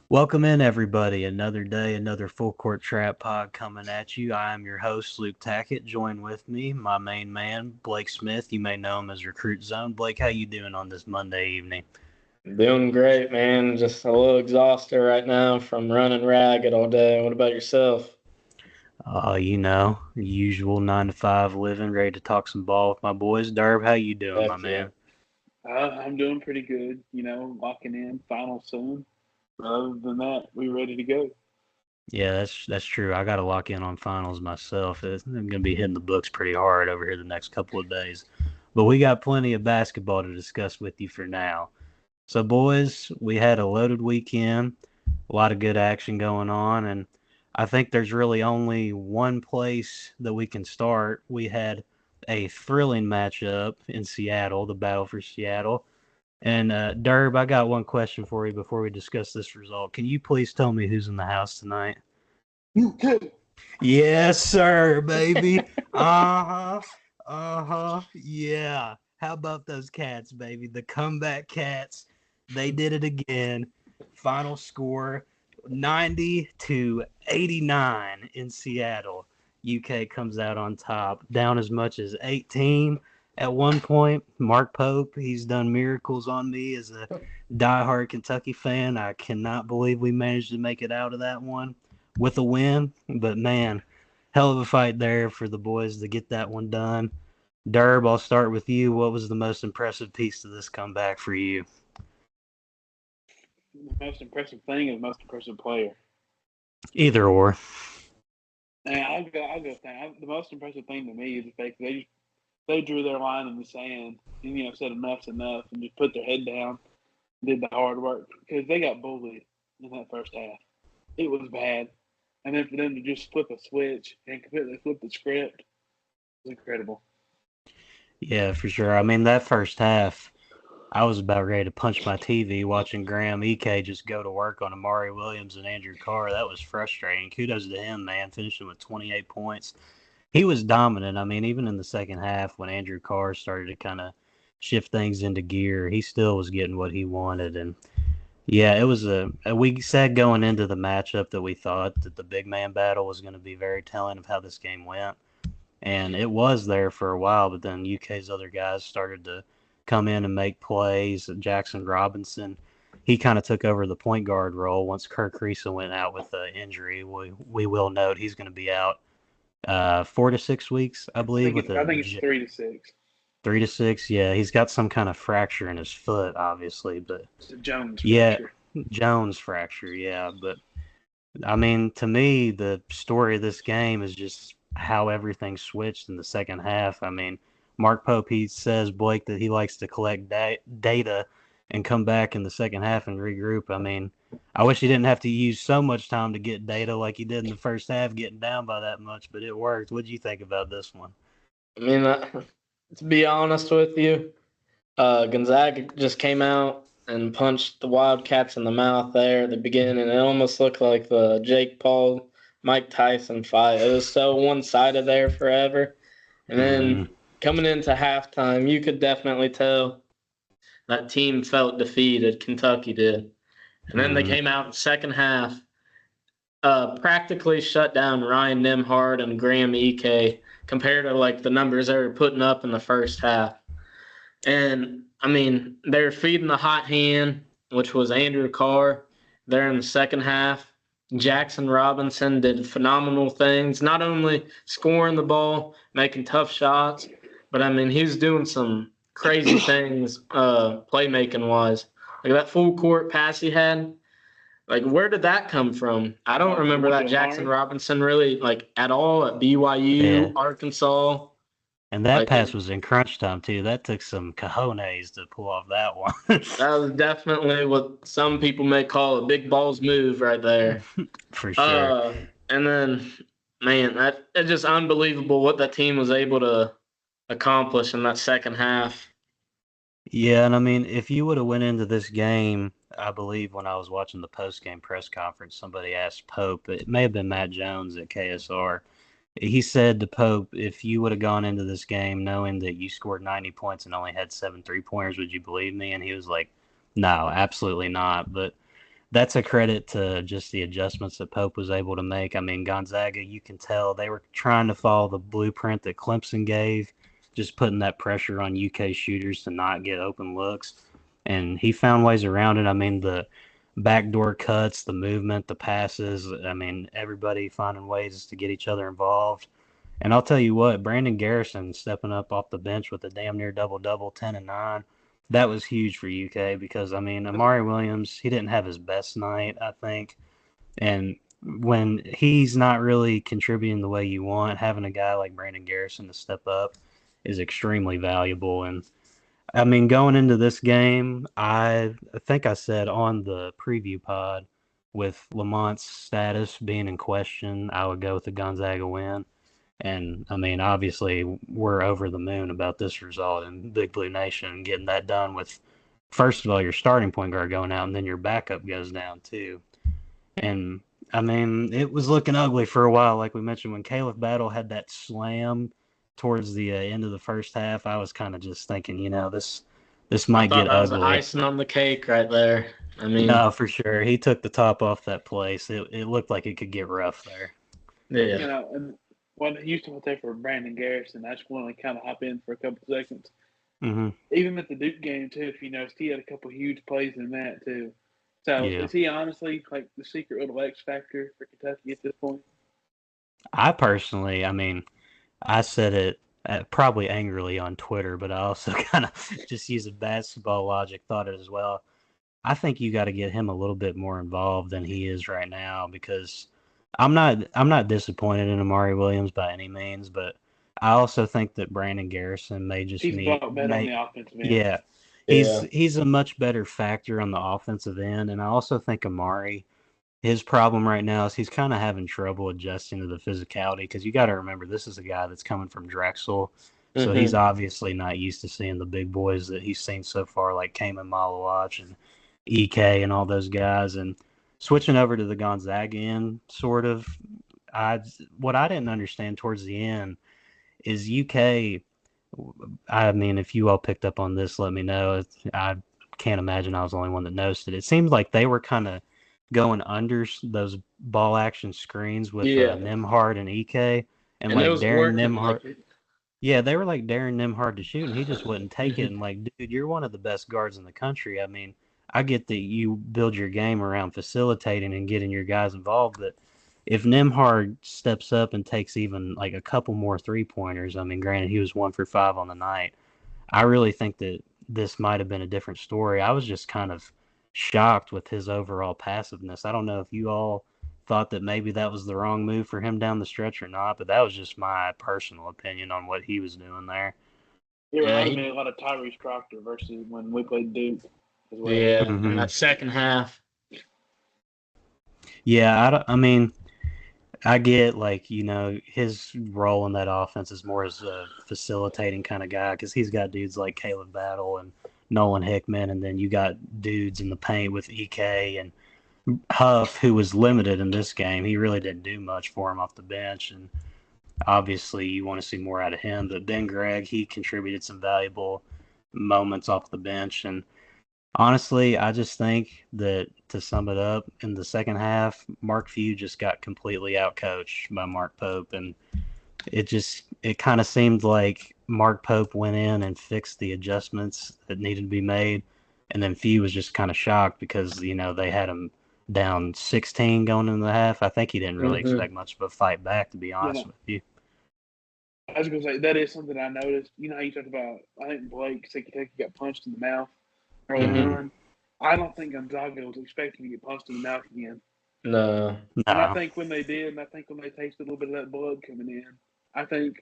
Welcome in, everybody. Another day, another full court trap pod coming at you. I am your host, Luke Tackett. Join with me, my main man, Blake Smith. You may know him as Recruit Zone. Blake, how you doing on this Monday evening? Doing great, man. Just a little exhausted right now from running ragged all day. What about yourself? Usual 9 to 5 living, ready to talk some ball with my boys. Derb, how you doing, my Heck yeah. man? I'm doing pretty good, locking in final soon. But other than that, we ready to go. Yeah, that's true. I got to lock in on finals myself. I'm going to be hitting the books pretty hard over here the next couple of days. But we got plenty of basketball to discuss with you for now. So, boys, we had a loaded weekend, a lot of good action going on, and I think there's really only one place that we can start. We had a thrilling matchup in Seattle, the battle for Seattle. And Derb, I got one question for you before we discuss this result. Can you please tell me who's in the house tonight? UK. Yes, sir, baby. Uh-huh. Uh-huh. Yeah. How about those cats, baby? The comeback cats. They did it again. Final score 90-89 in Seattle. UK comes out on top, down as much as 18 at one point. Mark Pope, he's done miracles on me as a diehard Kentucky fan. I cannot believe we managed to make it out of that one with a win. But man, hell of a fight there for the boys to get that one done. Derb, I'll start with you. What was the most impressive piece to this comeback for you? The most impressive thing is the most impressive player. Either or. And I'll go with that. The most impressive thing to me is the fact that they drew their line in the sand and said enough's enough and just put their head down, did the hard work because they got bullied in that first half. It was bad, and then for them to just flip a switch and completely flip the script was incredible. Yeah, for sure. I mean, that first half, I was about ready to punch my TV watching Graham Ike just go to work on Amari Williams and Andrew Carr. That was frustrating. Kudos to him, man, finishing with 28 points. He was dominant. I mean, even in the second half when Andrew Carr started to kind of shift things into gear, he still was getting what he wanted. And yeah, it was we said going into the matchup that we thought that the big man battle was going to be very telling of how this game went. And it was there for a while, but then UK's other guys started to come in and make plays. Jackson Robinson, he kind of took over the point guard role once Kirk Risa went out with an injury. We will note he's going to be out 4 to 6 weeks, I believe, with I a think it's 3-6. 3 to 6. Yeah, he's got some kind of fracture in his foot, obviously, but It's a Jones yeah, fracture. Jones fracture. Yeah, but I mean, to me, the story of this game is just how everything switched in the second half. I mean, Mark Pope, he says, Blake, that he likes to collect data and come back in the second half and regroup. I mean, I wish he didn't have to use so much time to get data like he did in the first half, getting down by that much, but it worked. What do you think about this one? I mean, to be honest with you, Gonzaga just came out and punched the Wildcats in the mouth there at the beginning. It almost looked like the Jake Paul, Mike Tyson fight. It was so one-sided there forever. And then coming into halftime, you could definitely tell that team felt defeated. Kentucky did. And then they came out in the second half, practically shut down Ryan Nimhard and Graham Ike compared to like the numbers they were putting up in the first half. And I mean, they were feeding the hot hand, which was Andrew Carr, there in the second half. Jackson Robinson did phenomenal things, not only scoring the ball, making tough shots, but I mean, he was doing some crazy things playmaking wise. Like that full court pass he had, like where did that come from? I don't remember that Jackson Robinson really like at all at BYU, Yeah. Arkansas. And that Like pass was in crunch time, too. That took some cojones to pull off that one. that was definitely what some people may call a big balls move right there. For sure. And then, man, it's just unbelievable what that team was able to accomplish in that second half. Yeah, and I mean, if you would have went into this game, I believe when I was watching the post-game press conference, somebody asked Pope, it may have been Matt Jones at KSR. He said to Pope, if you would have gone into this game knowing that you scored 90 points and only had 7 3-pointers, would you believe me? And he was like, no, absolutely not. But that's a credit to just the adjustments that Pope was able to make. I mean, Gonzaga, you can tell they were trying to follow the blueprint that Clemson gave, just putting that pressure on UK shooters to not get open looks. And he found ways around it. I mean, the backdoor cuts, the movement, the passes. I mean, everybody finding ways to get each other involved. And I'll tell you what, Brandon Garrison stepping up off the bench with a damn near double-double, 10 and 9. That was huge for UK because, I mean, Amari Williams, he didn't have his best night, I think. And when he's not really contributing the way you want, having a guy like Brandon Garrison to step up is extremely valuable. And, I mean, going into this game, I think I said on the preview pod, with Lamont's status being in question, I would go with the Gonzaga win. And, I mean, obviously, we're over the moon about this result in Big Blue Nation, getting that done with, first of all, your starting point guard going out, and then your backup goes down, too. And, I mean, it was looking ugly for a while, like we mentioned. When Caleb Battle had that slam towards the end of the first half, I was kind of just thinking, this I might thought get that was the ugly. icing on the cake right there. I mean, No, for sure. He took the top off that place. It looked like it could get rough there. yeah. And when Houston was there for Brandon Garrison, I just want to kind of hop in for a couple seconds. Mm-hmm. Even at the Duke game, too, if you noticed, he had a couple huge plays in that, too. So Yeah. is he honestly like the secret little X factor for Kentucky at this point? I personally, I mean, I said it probably angrily on Twitter, but I also kind of just use a basketball logic, thought it as well. I think you got to get him a little bit more involved than he is right now because I'm not disappointed in Amari Williams by any means, but I also think that Brandon Garrison may just He's need better on the offensive end. yeah. He's a much better factor on the offensive end, and I also think Amari, his problem right now is he's kind of having trouble adjusting to the physicality because you got to remember this is a guy that's coming from Drexel, so he's obviously not used to seeing the big boys that he's seen so far, like Kaman Malawach and EK and all those guys, and switching over to the Gonzaga end, sort of. What I didn't understand towards the end is UK. I mean, if you all picked up on this, let me know. I can't imagine I was the only one that noticed it. It seemed like they were kind of going under those ball action screens with Nembhard and EK, and like it was Darren working. Nembhard. Yeah, they were like Darren Nembhard to shoot, and he just wouldn't take it. And like, dude, you're one of the best guards in the country. I mean, I get that you build your game around facilitating and getting your guys involved, but if Nembhard steps up and takes even like a couple more 3-pointers, I mean, granted, he was 1 for 5 on the night. I really think that this might have been a different story. I was just kind of shocked with his overall passiveness. I don't know if you all thought that maybe that was the wrong move for him down the stretch or not, but that was just my personal opinion on what he was doing there. It reminded me a lot of Tyrese Proctor versus when we played Duke as well. Yeah, in that second half. Yeah, I mean, I get, like, his role in that offense is more as a facilitating kind of guy because he's got dudes like Caleb Battle and Nolan Hickman, and then you got dudes in the paint with EK and Huff, who was limited in this game. He really didn't do much for him off the bench, and obviously you want to see more out of him. But Ben Gregg, he contributed some valuable moments off the bench, and honestly, I just think that, to sum it up, in the second half, Mark Few just got completely outcoached by Mark Pope, and it kind of seemed like Mark Pope went in and fixed the adjustments that needed to be made, and then Few was just kind of shocked because, they had him down 16 going into the half. I think he didn't really expect much of a fight back, to be honest with you. I was going to say, that is something I noticed. You know how you talked about, I think Blake said Kentucky got punched in the mouth early on. I don't think Gonzaga was expecting to get punched in the mouth again. No. And I think when they did, and I think when they tasted a little bit of that blood coming in, I think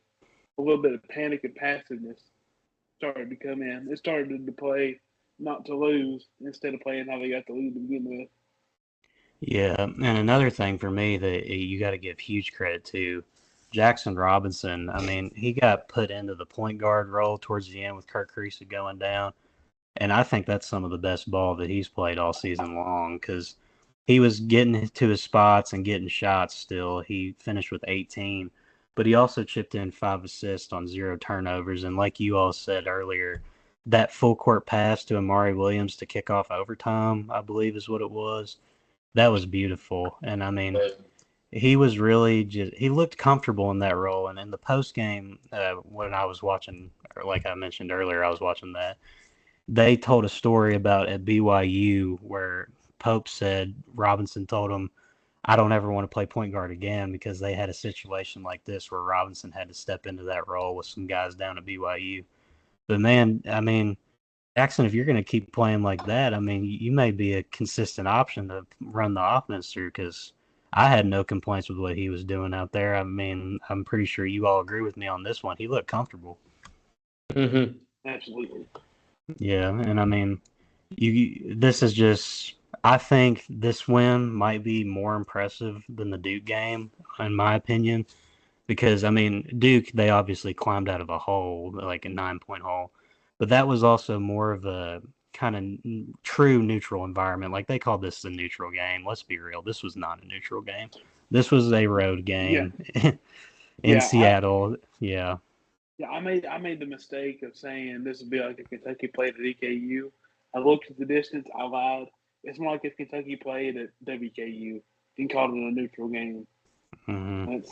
a little bit of panic and passiveness started to come in. It started to play not to lose instead of playing how they got the lead to begin with. Yeah, and another thing for me that you got to give huge credit to, Jackson Robinson. I mean, he got put into the point guard role towards the end with Kirk Creasy going down, and I think that's some of the best ball that he's played all season long because he was getting to his spots and getting shots still. He finished with 18, but he also chipped in 5 assists on 0 turnovers, and like you all said earlier, that full court pass to Amari Williams to kick off overtime, I believe is what it was. That was beautiful. And I mean, he was really he looked comfortable in that role. And in the post game, when I was watching, or like I mentioned earlier, I was watching that. They told a story about at BYU where Pope said Robinson told him, I don't ever want to play point guard again because they had a situation like this where Robinson had to step into that role with some guys down at BYU. But man, I mean, Jackson, if you're going to keep playing like that, I mean, you may be a consistent option to run the offense through because I had no complaints with what he was doing out there. I mean, I'm pretty sure you all agree with me on this one. He looked comfortable. Mm-hmm. Absolutely. Yeah, and I mean, this is just. I think this win might be more impressive than the Duke game, in my opinion, because I mean, Duke they obviously climbed out of a hole, like a 9-point hole, but that was also more of a kind of true neutral environment. Like they called this the neutral game. Let's be real, this was not a neutral game. This was a road Yeah. game in Yeah. Seattle. Yeah. Yeah, I made the mistake of saying this would be like if Kentucky played at EKU. I looked at the distance. I lied. It's more like if Kentucky played at WKU and called it a neutral game. Mm-hmm. That's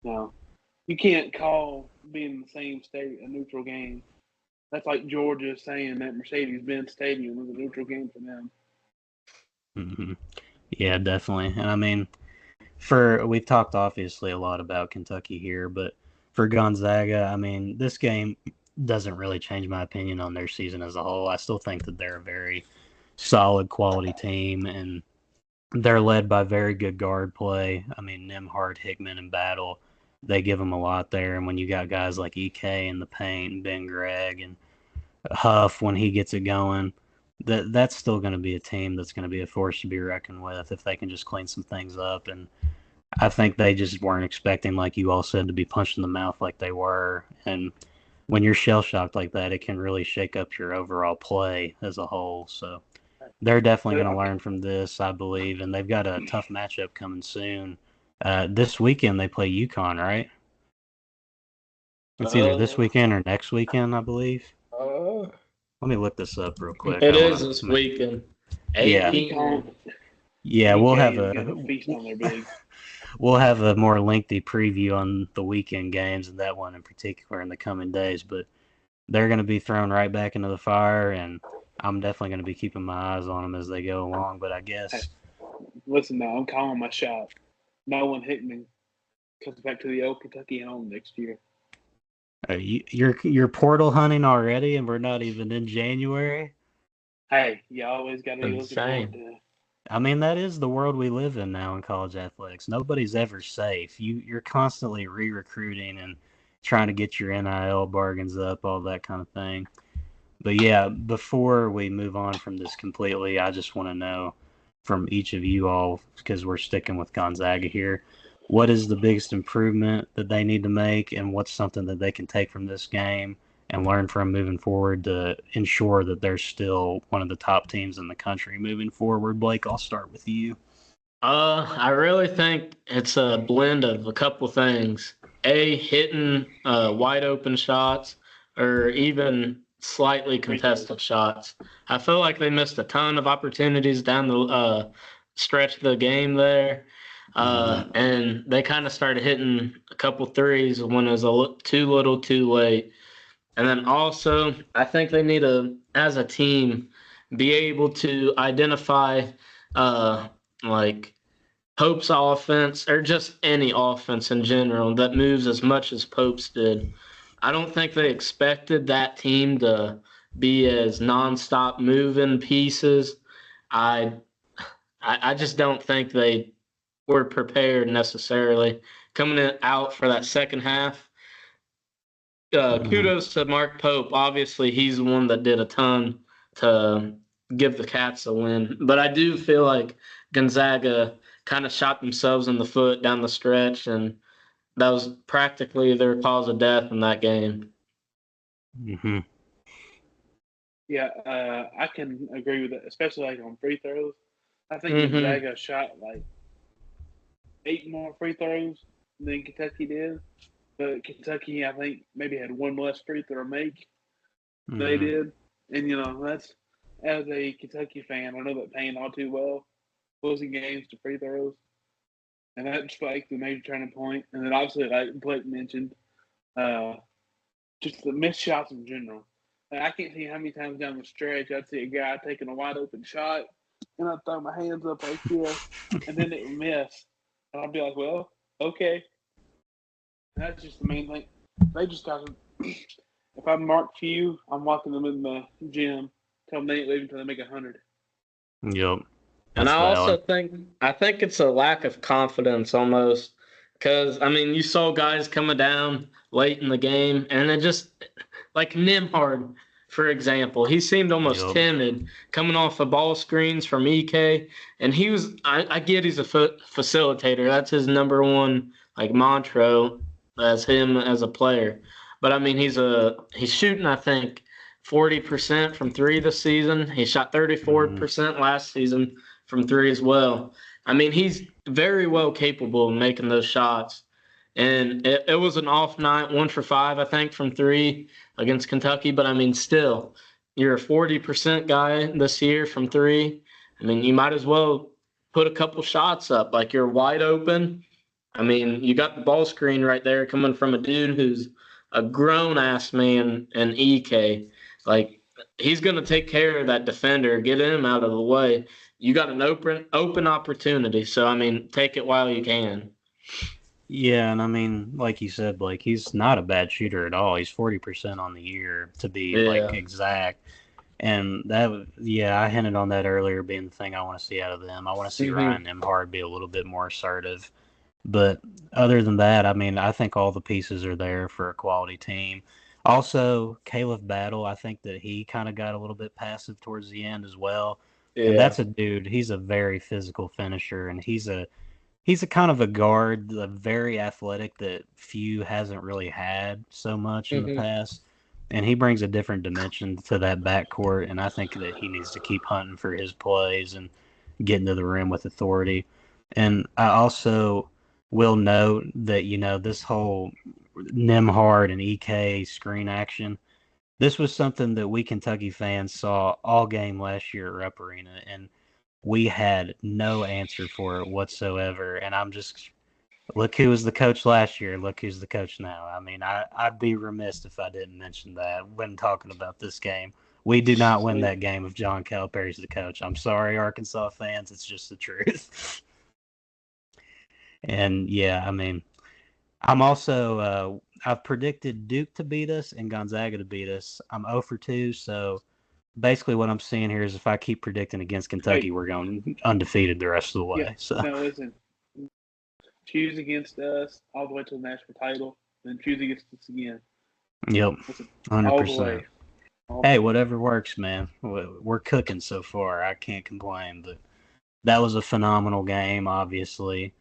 no. You can't call being in the same state a neutral game. That's like Georgia saying that Mercedes-Benz Stadium was a neutral game for them. Mm-hmm. Yeah, definitely. And I mean, we've talked obviously a lot about Kentucky here, but for Gonzaga, I mean, this game doesn't really change my opinion on their season as a whole. I still think that they're a very solid quality team, and they're led by very good guard play. I mean, Nimhart, Hickman, and Battle, they give them a lot there. And when you got guys like EK in the paint, and Ben Gregg, and Huff when he gets it going, that's still going to be a team that's going to be a force to be reckoned with if they can just clean some things up. And I think they just weren't expecting, like you all said, to be punched in the mouth like they were. And when you're shell shocked like that, it can really shake up your overall play as a whole. So they're definitely going to learn from this, I believe. And they've got a tough matchup coming soon. This weekend they play UConn, right? It's either this weekend or next weekend, I believe. Let me look this up real quick. It is this weekend. 8 Yeah. p.m. Yeah, UK we'll have is going to feast on their bigs. we'll have a more lengthy preview on the weekend games and that one in particular in the coming days. But they're going to be thrown right back into the fire, and I'm definitely going to be keeping my eyes on them as they go along. But I guess Listen, now I'm calling my shot. Nolan Hickman comes back to the old Kentucky home next year. you're portal hunting already, and we're not even in January. Hey, you always got to be looking forward Insane. to it. I mean, that is the world we live in now in college athletics. Nobody's ever safe. You're constantly re-recruiting and trying to get your NIL bargains up, all that kind of thing. But yeah, before we move on from this completely, I just want to know from each of you all, because we're sticking with Gonzaga here, what is the biggest improvement that they need to make, and what's something that they can take from this game and learn from moving forward to ensure that they're still one of the top teams in the country moving forward? Blake, I'll start with you. I really think it's a blend of a couple things. Hitting wide open shots or even slightly contested shots. I feel like they missed a ton of opportunities down the stretch of the game there. And they kind of started hitting a couple threes when it was too little too late. And then also, I think they need to, as a team, be able to identify like Pope's offense or just any offense in general that moves as much as Pope's did. I don't think they expected that team to be as nonstop moving pieces. I just don't think they were prepared necessarily coming out for that second half. Kudos to Mark Pope. Obviously, he's the one that did a ton to give the Cats a win. But I do feel like Gonzaga kind of shot themselves in the foot down the stretch, and that was practically their cause of death in that game. Mm-hmm. Yeah, I can agree with that, especially like on free throws. I think Mhm. Gonzaga shot like 8 more free throws than Kentucky did. But Kentucky, I think, maybe had one less free throw make than they did. And, that's as a Kentucky fan, I know that pain all too well. closing games to free throws. And that just like the major turning point. And then obviously, like Blake mentioned, just the missed shots in general. Like, I can't tell you how many times down the stretch I'd see a guy taking a wide open shot, and I'd throw my hands up like this, and then it would miss. And I'd be like, well, okay. And that's just the main thing. They just got to, if I mark few, I'm walking them in the gym, tell them they ain't leaving until they make 100. Yep. And That's I also valid. think it's a lack of confidence almost, because I mean you saw guys coming down late in the game, and it just like Nimhard, for example, he seemed almost Yep. timid coming off the ball screens from EK, and he was I get he's a facilitator, that's his number one like mantra as him as a player, but I mean he's shooting I think 40% from three this season. He shot 34% last season from three as well. I mean, he's very well capable of making those shots. And it was an off night, 1 for 5, I think, from three against Kentucky. But I mean, still, you're a 40% guy this year from three. I mean, you might as well put a couple shots up. Like, you're wide open. I mean, you got the ball screen right there coming from a dude who's a grown ass man in EK. Like, he's going to take care of that defender, get him out of the way. You got an open opportunity. So, I mean, take it while you can. Yeah, and I mean, like you said, Blake, he's not a bad shooter at all. He's 40% on the year, to be like Yeah. exact. And that, yeah, I hinted on that earlier being the thing I want to see out of them. I want to see Ryan Nembhard be a little bit more assertive. But other than that, I mean, I think all the pieces are there for a quality team. Also, Caleb Battle, I think that he kind of got a little bit passive towards the end as well. And Yeah. that's a dude, he's a very physical finisher, and he's a kind of a guard, very athletic that few hasn't really had so much in the past. And he brings a different dimension to that backcourt, and I think that he needs to keep hunting for his plays and getting to the rim with authority. And I also will note that, this whole Nemhard and EK screen action, this was something that we Kentucky fans saw all game last year at Rupp Arena, and we had no answer for it whatsoever. And I'm just, look who was the coach last year, look who's the coach now. I mean, I'd be remiss if I didn't mention that when talking about this game. We do not win that game if John Calipari's the coach. I'm sorry, Arkansas fans. It's just the truth. And, yeah, I mean, I'm also I've predicted Duke to beat us and Gonzaga to beat us. I'm 0 for 2, so basically what I'm seeing here is if I keep predicting against Kentucky, we're going undefeated the rest of the way. Yeah. So No, listen. Choose against us all the way to the national title, then choose against us again. Yep, 100%. All the way. Hey, whatever works, man. We're cooking so far. I can't complain. But that was a phenomenal game, obviously.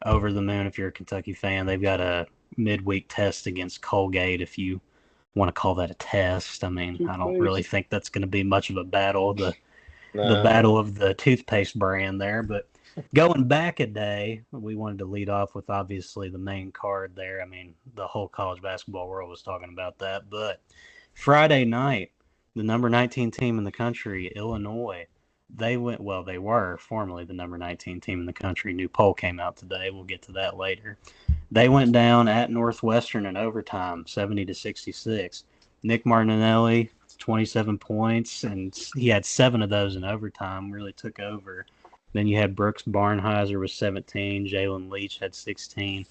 Over the moon if you're a Kentucky fan. They've got a midweek test against Colgate if you want to call that a test. I mean, I don't really think that's going to be much of a battle, the battle of the toothpaste brand there. But going back a day, we wanted to lead off with obviously the main card there. I mean, the whole college basketball world was talking about that. But Friday night, the number 19 team in the country, Illinois, they were formerly the number 19 team in the country. New poll came out today. We'll get to that later. They went down at Northwestern in overtime, 70-66. Nick Martinelli, 27 points, and he had 7 of those in overtime, really took over. Then you had Brooks Barnheiser with 17. Jalen Leach had 16.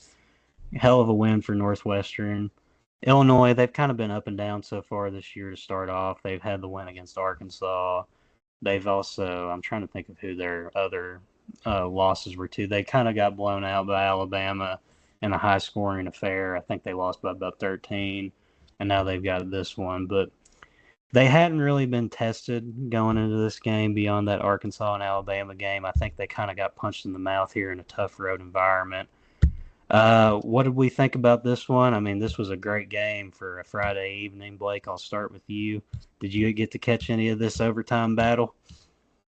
Hell of a win for Northwestern. Illinois, they've kind of been up and down so far this year to start off. They've had the win against Arkansas. They've also, I'm trying to think of who their other losses were to. They kind of got blown out by Alabama in a high-scoring affair. I think they lost by about 13, and now they've got this one. But they hadn't really been tested going into this game beyond that Arkansas and Alabama game. I think they kind of got punched in the mouth here in a tough road environment. What did we think about this one? I mean, this was a great game for a Friday evening. Blake, I'll start with you. Did you get to catch any of this overtime battle?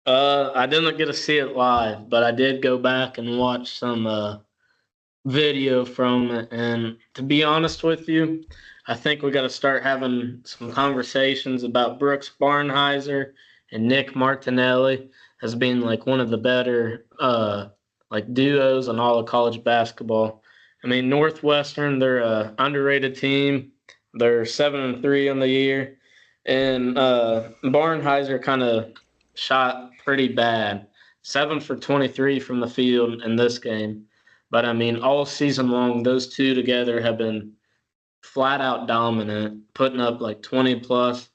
I didn't get to see it live, but I did go back and watch some video from it. And to be honest with you, I think we got to start having some conversations about Brooks Barnheiser and Nick Martinelli. as being like one of the better like duos in all of college basketball. I mean, Northwestern, they're a underrated team. They're 7-3 on the year, and Barnheiser kind of shot pretty bad, 7 for 23 from the field in this game. But I mean, all season long, those two together have been flat out dominant, putting up like 20 plus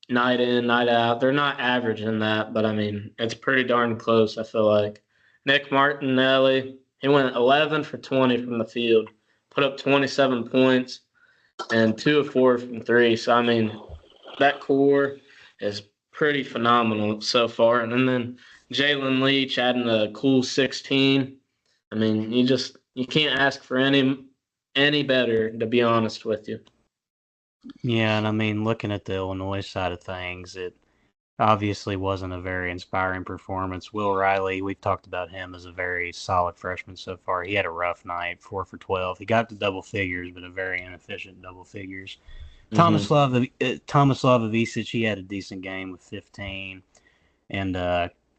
night in, night out. They're not averaging that, but I mean, it's pretty darn close, I feel like. Nick Martinelli, he went 11 for 20 from the field, put up 27 points, and 2 of 4 from 3. So, I mean, that core is pretty phenomenal so far. And then Jalen Leach adding a cool 16. I mean, you can't ask for any better, to be honest with you. Yeah, and I mean, looking at the Illinois side of things, it obviously wasn't a very inspiring performance. Will Riley, we've talked about him as a very solid freshman so far. He had a rough night, 4 for 12. He got to double figures, but a very inefficient double figures. Thomas Slavovicic, he had a decent game with 15. And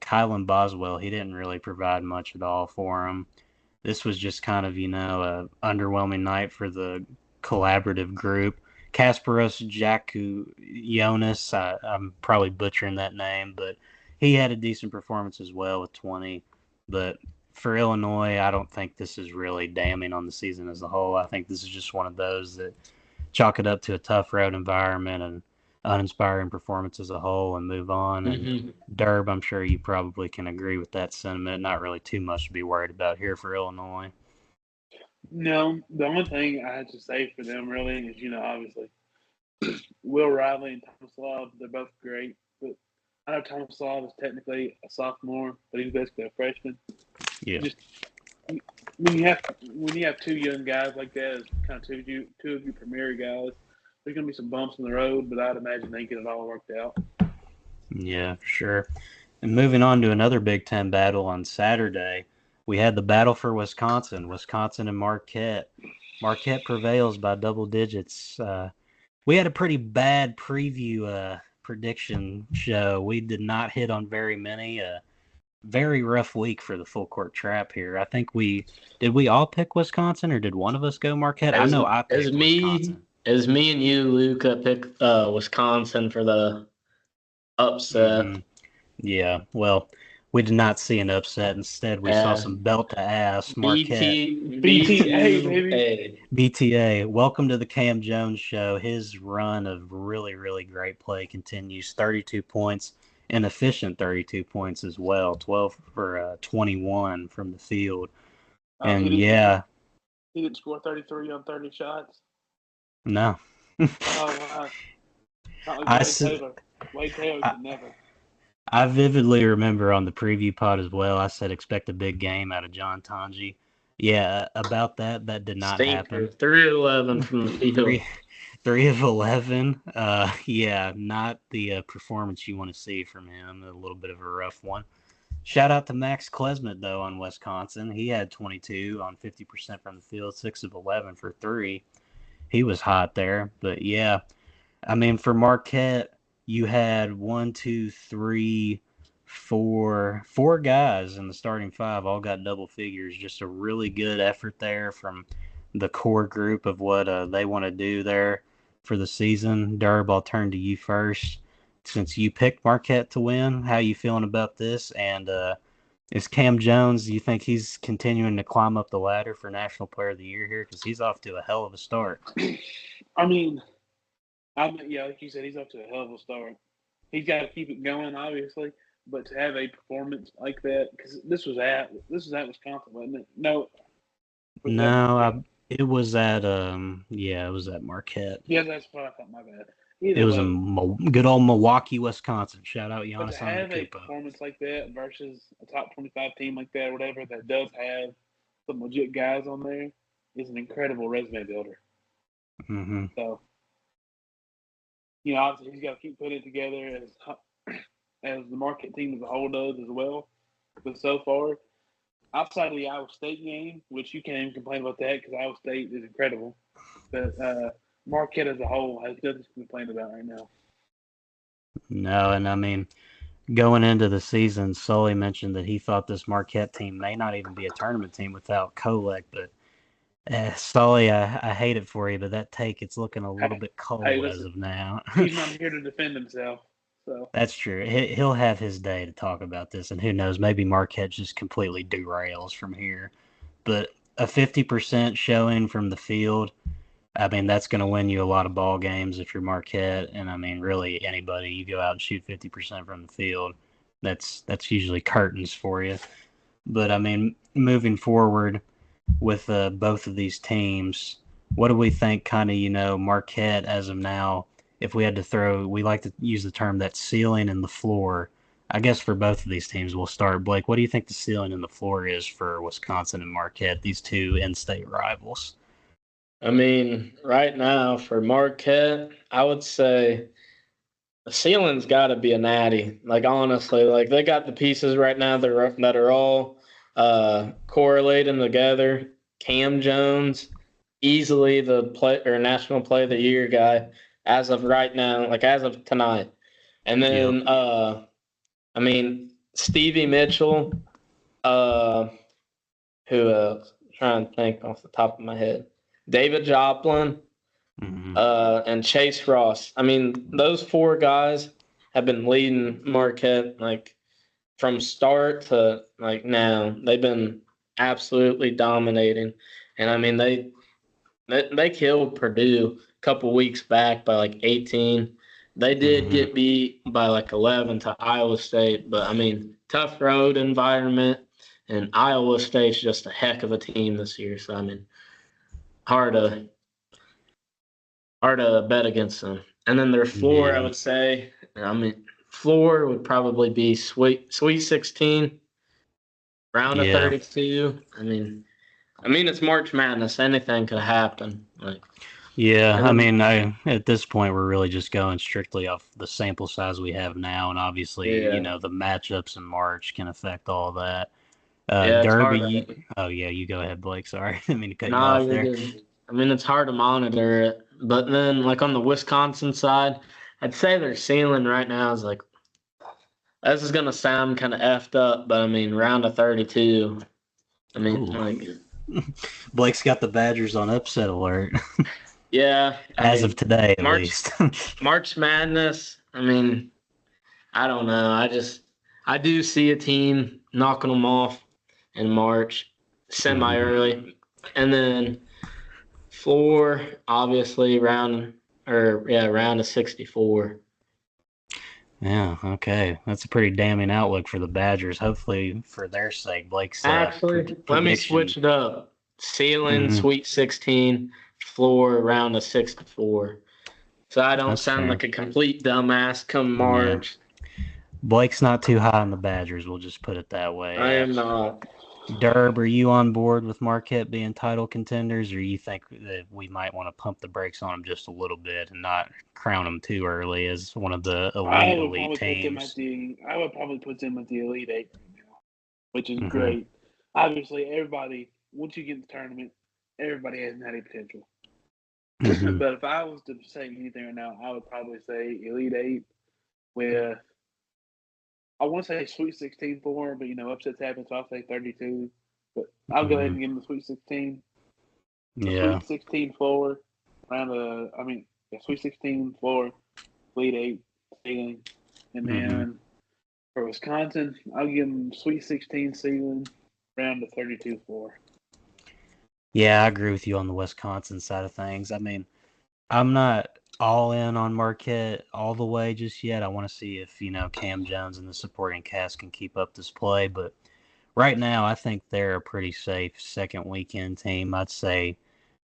Kylan Boswell, he didn't really provide much at all for him. This was just kind of, a underwhelming night for the collaborative group. Kasparos Jonas, I'm probably butchering that name, but he had a decent performance as well with 20. But for Illinois, I don't think this is really damning on the season as a whole. I think this is just one of those that chalk it up to a tough road environment and uninspiring performance as a whole and move on. And Derb, I'm sure you probably can agree with that sentiment. Not really too much to be worried about here for Illinois. No, the only thing I had to say for them really is, obviously, Will Riley and Thomas Love, they're both great. But I know Thomas Love is technically a sophomore, but he's basically a freshman. Yeah. Just when you have two young guys like that, as kind of two of your premier guys, there's gonna be some bumps in the road, but I'd imagine they get it all worked out. Yeah, for sure. And moving on to another Big Ten battle on Saturday, we had the battle for Wisconsin and Marquette. Marquette prevails by double digits. We had a pretty bad preview prediction show. We did not hit on very many. Very rough week for the full court trap here. I think we all pick Wisconsin, or did one of us go Marquette? I know I picked Wisconsin. As me and you, Luca, picked Wisconsin for the upset. Mm-hmm. Yeah, well, we did not see an upset. Instead, we saw some belt to ass Marquette. BTA, baby. BTA. Welcome to the Cam Jones show. His run of really, really great play continues. 32 points, and efficient 32 points as well. 12 for 21 from the field. And he didn't score 33 on 30 shots. No. Oh wow. Wade Taylor could never. I vividly remember on the preview pod as well, I said expect a big game out of John Tanji. Yeah, about that did not happen. 3-11 from the field. 3 of 11. Yeah, not the performance you want to see from him. A little bit of a rough one. Shout out to Max Klesmit, though, on Wisconsin. He had 22 on 50% from the field, 6 of 11 for 3. He was hot there. But, yeah, I mean, for Marquette, you had 4 guys in the starting 5 all got double figures. Just a really good effort there from the core group of what they want to do there for the season. Derb, I'll turn to you first. Since you picked Marquette to win, how you feeling about this? And is Cam Jones, do you think he's continuing to climb up the ladder for National Player of the Year here? Because he's off to a hell of a start. I mean, like you said, he's off to a hell of a start. He's got to keep it going, obviously, but to have a performance like that, because this was at Wisconsin, wasn't it? No, it was at Marquette. Yeah, that's what I thought. My bad. It was in good old Milwaukee, Wisconsin. Shout out Giannis Antetokounmpo. To have a performance like that versus a top 25 team like that, or whatever, that does have some legit guys on there, is an incredible resume builder. Mm-hmm. So, obviously he's got to keep putting it together as the Marquette team as a whole does as well. But so far, outside of the Iowa State game, which you can't even complain about that because Iowa State is incredible, but Marquette as a whole has nothing to complain about right now. No, and I mean, going into the season, Sully mentioned that he thought this Marquette team may not even be a tournament team without Kolek. But Sully, I hate it for you, but that take, it's looking a little bit Hey, cold as listen, of now. he's not here to defend himself. So That's true. He'll have his day to talk about this, and who knows, maybe Marquette just completely derails from here. But a 50% showing from the field, I mean, that's going to win you a lot of ball games if you're Marquette. And I mean, really anybody, you go out and shoot 50% from the field, that's usually curtains for you. But I mean, moving forward with both of these teams, what do we think kind of, Marquette as of now, if we had to throw, we like to use the term that ceiling and the floor. I guess for both of these teams, we'll start. Blake, what do you think the ceiling and the floor is for Wisconsin and Marquette, these two in-state rivals? I mean, right now for Marquette, I would say the ceiling's got to be a natty. Like honestly, like they got the pieces right now that are all correlating together. Cam Jones, easily the play or national play of the year guy as of right now, like as of tonight. And then I mean Stevie Mitchell, who trying to think off the top of my head. David Joplin, and Chase Ross. I mean, those four guys have been leading Marquette like from start to like now. They've been absolutely dominating, and I mean they killed Purdue a couple weeks back by like 18. They did get beat by like 11 to Iowa State, but I mean tough road environment, and Iowa State's just a heck of a team this year. So I mean hard to bet against them. And then their floor, I would say, I mean, floor would probably be Sweet 16, round of 32. I mean, it's March Madness. Anything could happen. At this point, we're really just going strictly off the sample size we have now, and obviously, the matchups in March can affect all that. Derby, you go ahead, Blake. Sorry, I didn't mean to cut you off there. Good. I mean, it's hard to monitor it. But then, like on the Wisconsin side, I'd say their ceiling right now is like, this is going to sound kind of effed up, but I mean, round of 32. I mean, Blake's got the Badgers on upset alert. Yeah. As of today, at least. March Madness, I mean, I don't know. I do see a team knocking them off in March, semi-early. And then floor, obviously, round of 64. Yeah, okay. That's a pretty damning outlook for the Badgers. Hopefully, for their sake, Blake's actually, let me switch it up. Ceiling, Sweet 16, floor, round of 64. So I don't sound like a complete dumbass come March. Yeah. Blake's not too high on the Badgers, we'll just put it that way. I am not. Derb, are you on board with Marquette being title contenders, or you think that we might want to pump the brakes on them just a little bit and not crown them too early as one of the elite teams? I would probably put them at the Elite Eight right now, which is great. Obviously, everybody, once you get in the tournament, everybody has natty potential. But if I was to say anything right now, I would probably say Elite Eight with, I want to say Sweet 16 for, but upsets happen, so I'll say 32. But I'll go ahead and give them the Sweet 16. Sweet 16 floor, Sweet 16 floor, Elite 8 ceiling, and then for Wisconsin, I'll give them Sweet 16 ceiling, round of 32 floor. Yeah, I agree with you on the Wisconsin side of things. I mean, I'm not all in on Marquette all the way just yet. I want to see if, Cam Jones and the supporting cast can keep up this play. But right now, I think they're a pretty safe second weekend team. I'd say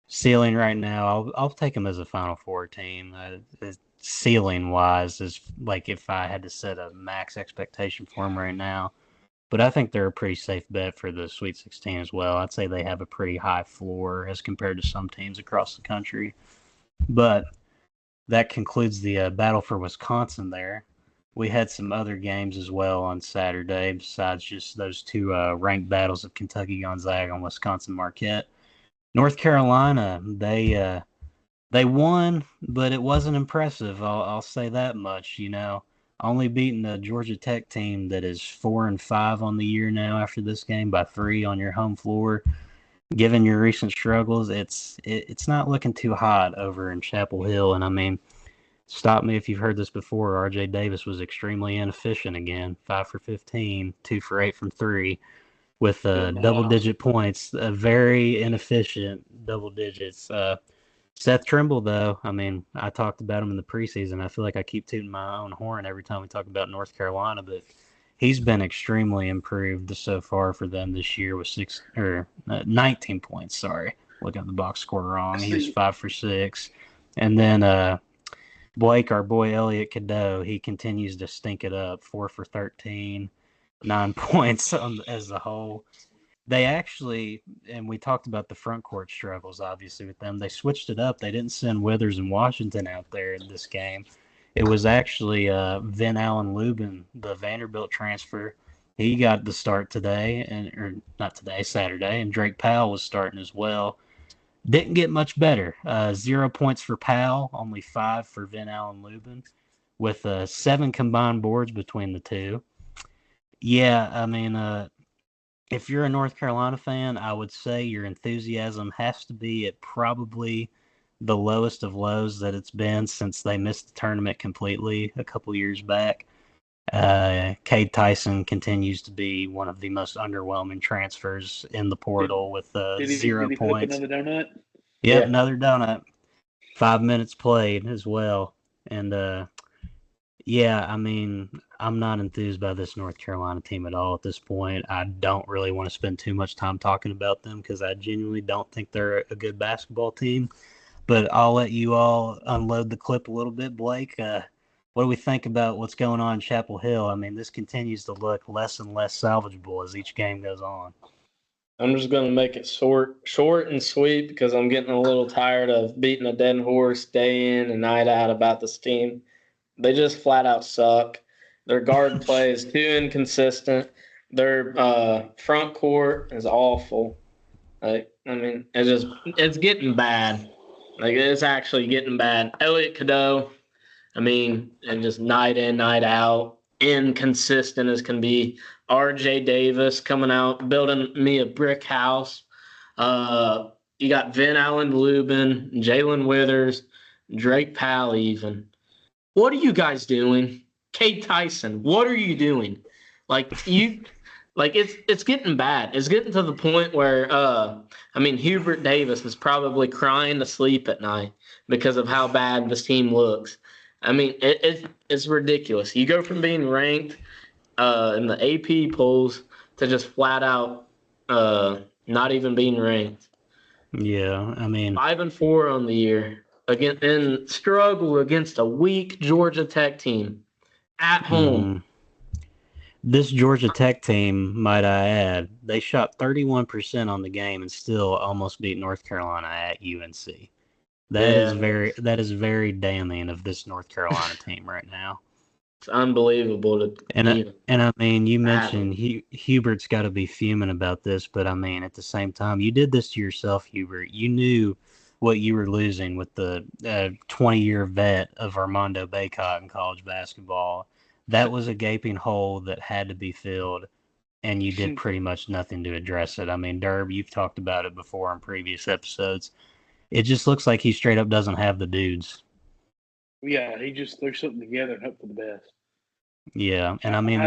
ceiling right now, I'll take them as a Final Four team. Ceiling-wise is like if I had to set a max expectation for them right now. But I think they're a pretty safe bet for the Sweet 16 as well. I'd say they have a pretty high floor as compared to some teams across the country. But that concludes the battle for Wisconsin there. We had some other games as well on Saturday besides just those two ranked battles of Kentucky Gonzaga and Wisconsin Marquette. North Carolina, they won, but it wasn't impressive. I'll say that much. only beating a Georgia Tech team that is 4-5 on the year now after this game by 3 on your home floor. Given your recent struggles, it's not looking too hot over in Chapel Hill. And I mean, stop me if you've heard this before. RJ Davis was extremely inefficient again. 5 for 15, 2 for 8 from 3, with double-digit points. Very inefficient double digits. Seth Trimble, though, I mean, I talked about him in the preseason. I feel like I keep tooting my own horn every time we talk about North Carolina, but he's been extremely improved so far for them this year with 19 points. Sorry, looking at the box score wrong. He was 5 for 6, and then Blake, our boy Elliot Cadeau, he continues to stink it up. 4 for 13, 9 points as a whole. They actually, and we talked about the front court struggles, obviously, with them. They switched it up. They didn't send Withers and Washington out there in this game. It was actually Vin Allen Lubin, the Vanderbilt transfer. He got the start today, or not today, Saturday, and Drake Powell was starting as well. Didn't get much better. 0 points for Powell, only 5 for Vin Allen Lubin, with 7 combined boards between the two. Yeah, I mean, if you're a North Carolina fan, I would say your enthusiasm has to be at probably the lowest of lows that it's been since they missed the tournament completely a couple years back. Cade Tyson continues to be one of the most underwhelming transfers in the portal with 0 points. Flip another donut? Yep, another donut. 5 minutes played as well. And yeah, I mean, I'm not enthused by this North Carolina team at all at this point. I don't really want to spend too much time talking about them because I genuinely don't think they're a good basketball team. But I'll let you all unload the clip a little bit, Blake. What do we think about what's going on in Chapel Hill? I mean, this continues to look less and less salvageable as each game goes on. I'm just going to make it short and sweet because I'm getting a little tired of beating a dead horse day in and night out about this team. They just flat out suck. Their guard play is too inconsistent. Their front court is awful. Like, I mean, it's getting bad. Like, it's actually getting bad. Elliot Cadeau, I mean, and just night in, night out, inconsistent as can be. RJ Davis coming out, building me a brick house. You got Vin Allen Lubin, Jalen Withers, Drake Powell even. What are you guys doing? Cade Tyson, what are you doing? It's getting bad. It's getting to the point where Hubert Davis is probably crying to sleep at night because of how bad this team looks. I mean, it's ridiculous. You go from being ranked in the AP polls to just flat out not even being ranked. Yeah, I mean, 5-4 on the year. Again, and struggle against a weak Georgia Tech team at home. This Georgia Tech team, might I add, they shot 31% on the game and still almost beat North Carolina at UNC. That is very damning of this North Carolina team right now. It's unbelievable. And I mean, you mentioned Hubert's got to be fuming about this, but I mean, at the same time, you did this to yourself, Hubert. You knew what you were losing with the 20-year vet of Armando Bacot in college basketball. That was a gaping hole that had to be filled, and you did pretty much nothing to address it. I mean, Derb, you've talked about it before in previous episodes. It just looks like he straight up doesn't have the dudes. Yeah, he just threw something together and hoped for the best. Yeah, and I mean,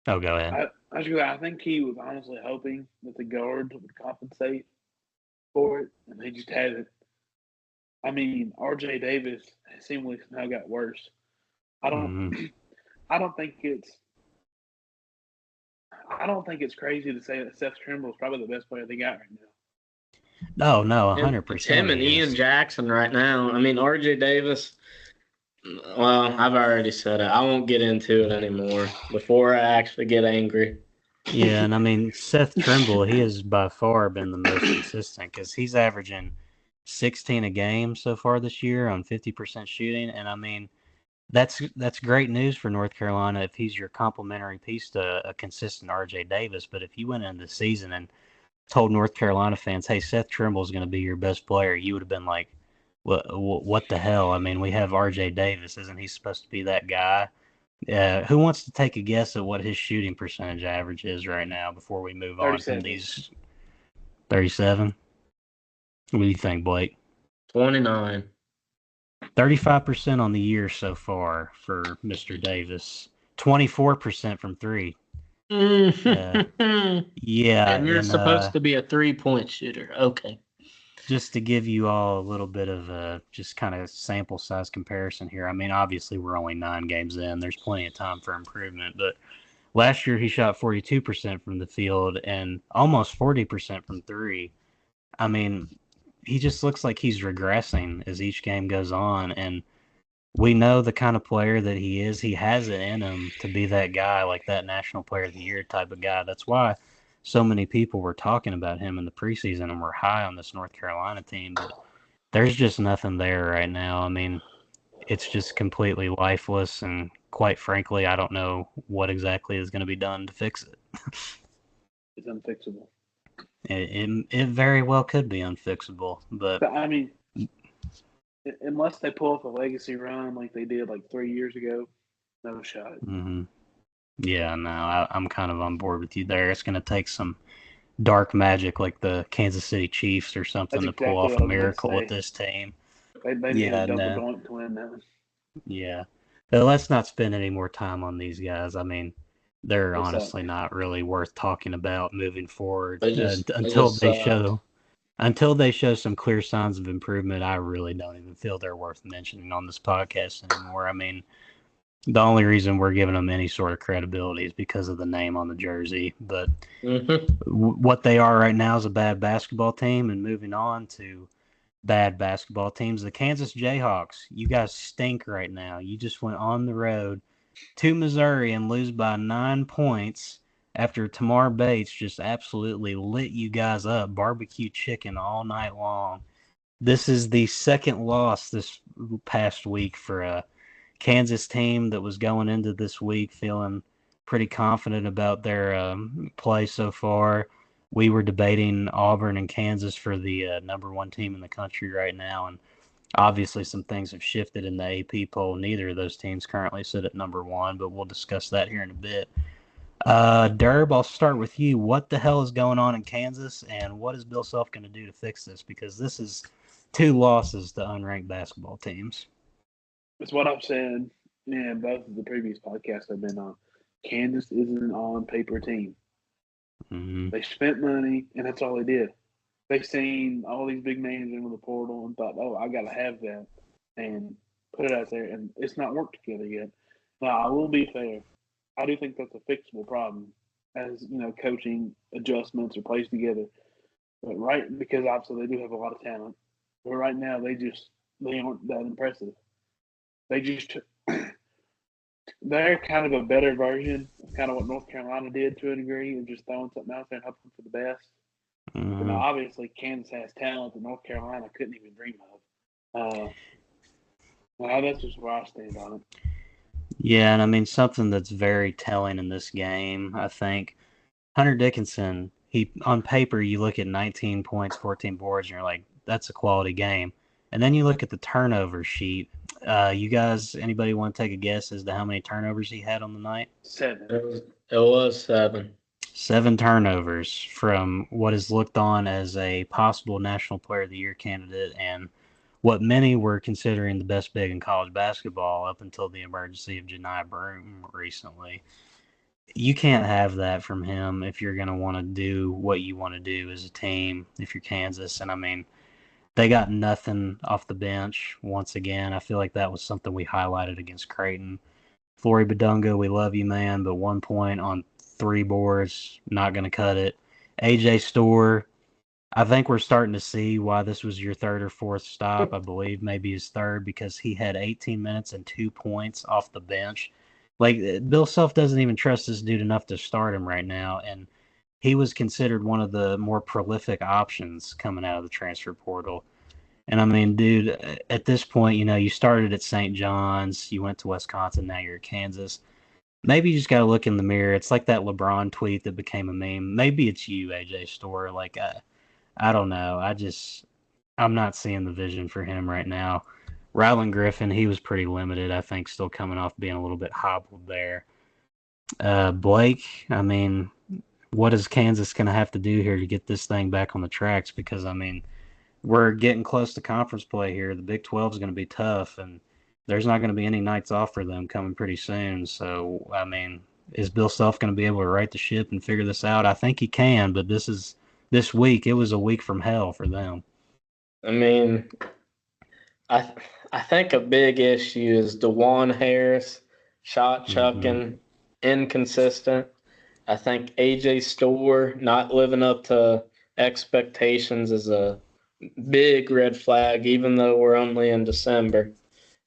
go ahead. I think he was honestly hoping that the guard would compensate for it, and they just hadn't. I mean, RJ Davis seemingly now got worse. I don't think it's crazy to say that Seth Trimble is probably the best player they got right now. No, 100%. Him and Ian Jackson right now. I mean, RJ Davis. Well, I've already said it. I won't get into it anymore before I actually get angry. Yeah, and I mean, Seth Trimble, he has by far been the most consistent because he's averaging 16 a game so far this year on 50% shooting. And I mean, that's great news for North Carolina if he's your complementary piece to a consistent RJ Davis. But if you went into the season and told North Carolina fans, hey, Seth Trimble is going to be your best player, you would have been like, what the hell? I mean, we have RJ Davis. Isn't he supposed to be that guy? Who wants to take a guess at what his shooting percentage average is right now before we move on from 37. these 37? What do you think, Blake? 29. 35% on the year so far for Mr. Davis. 24% from three. Yeah, And you're and supposed to be a 3-point shooter. Okay. just to give you all a little bit of a just kind of sample size comparison here. I mean, obviously we're only 9 games in. There's plenty of time for improvement, but last year he shot 42% from the field and almost 40% from three. I mean, he just looks like he's regressing as each game goes on, and we know the kind of player that he is. He has it in him to be that guy, like that National Player of the Year type of guy. That's why so many people were talking about him in the preseason and were high on this North Carolina team. But there's just nothing there right now. I mean, it's just completely lifeless, and quite frankly, I don't know what exactly is going to be done to fix it. It's unfixable. It very well could be unfixable, but I mean, unless they pull off a legacy run like they did like 3 years ago, no shot. mm-hmm. Yeah, no, I'm kind of on board with you there. It's going to take some dark magic like the Kansas City Chiefs or something That's to pull exactly off what a I was miracle going with to say. this team. They need Yeah, a double no. doink to win that. Yeah. But let's not spend any more time on these guys. I mean, they're They suck. honestly not really worth talking about moving forward They just until they show some clear signs of improvement. I really don't even feel they're worth mentioning on this podcast anymore. I mean, the only reason we're giving them any sort of credibility is because of the name on the jersey. But what they are right now is a bad basketball team. And moving on to bad basketball teams, the Kansas Jayhawks, you guys stink right now. You just went on the road to Missouri and lose by 9 points after Tamar Bates just absolutely lit you guys up, barbecue chicken all night long. This is the second loss this past week for a Kansas team that was going into this week feeling pretty confident about their play so far. We were debating Auburn and Kansas for the number 1 team in the country right now, and obviously some things have shifted in the AP poll. Neither of those teams currently sit at number 1, but we'll discuss that here in a bit. Derb, I'll start with you. What the hell is going on in Kansas, and what is Bill Self going to do to fix this? Because this is 2 losses to unranked basketball teams. It's what I've said in both of the previous podcasts I've been on. Kansas isn't an on-paper team. Mm-hmm. They spent money, and that's all they did. They seen all these big names into the portal and thought, oh, I got to have that, and put it out there, and it's not worked together yet. Now, I will be fair. I do think that's a fixable problem as, coaching adjustments are placed together. But because obviously they do have a lot of talent. But right now, they aren't that impressive. They're kind of a better version of kind of what North Carolina did to a degree, of just throwing something out there and hoping for the best. Mm-hmm. But now, obviously, Kansas has talent that North Carolina couldn't even dream of. That's just where I stand on it. Yeah, and I mean, something that's very telling in this game, I think, Hunter Dickinson, on paper, you look at 19 points, 14 boards, and you're like, that's a quality game. And then you look at the turnover sheet. You guys, anybody want to take a guess as to how many turnovers he had on the night? 7. It was 7. 7 turnovers from what is looked on as a possible National Player of the Year candidate and what many were considering the best big in college basketball up until the emergence of Broome recently. You can't have that from him if you're going to want to do what you want to do as a team if you're Kansas. And I mean, they got nothing off the bench once again. I feel like that was something we highlighted against Creighton. Flory Badunga, we love you, man, but 1 point on 3 boards, not going to cut it. AJ Store, I think we're starting to see why this was your 3rd or 4th stop. I believe maybe his 3rd because he had 18 minutes and 2 points off the bench. Like, Bill Self doesn't even trust this dude enough to start him right now, and he was considered one of the more prolific options coming out of the transfer portal. And I mean, dude, at this point, you started at St. John's, you went to Wisconsin, now you're at Kansas. Maybe you just got to look in the mirror. It's like that LeBron tweet that became a meme. Maybe it's you, AJ Store. I don't know. I'm not seeing the vision for him right now. Rylan Griffin, he was pretty limited, I think, still coming off being a little bit hobbled there. Blake, I mean, what is Kansas going to have to do here to get this thing back on the tracks? Because, I mean, we're getting close to conference play here. The Big 12 is going to be tough, and there's not going to be any nights off for them coming pretty soon. So, I mean, is Bill Self going to be able to right the ship and figure this out? I think he can, but this week, it was a week from hell for them. I mean, I think a big issue is DeJuan Harris, shot chucking, inconsistent. I think AJ Store not living up to expectations is a big red flag, even though we're only in December.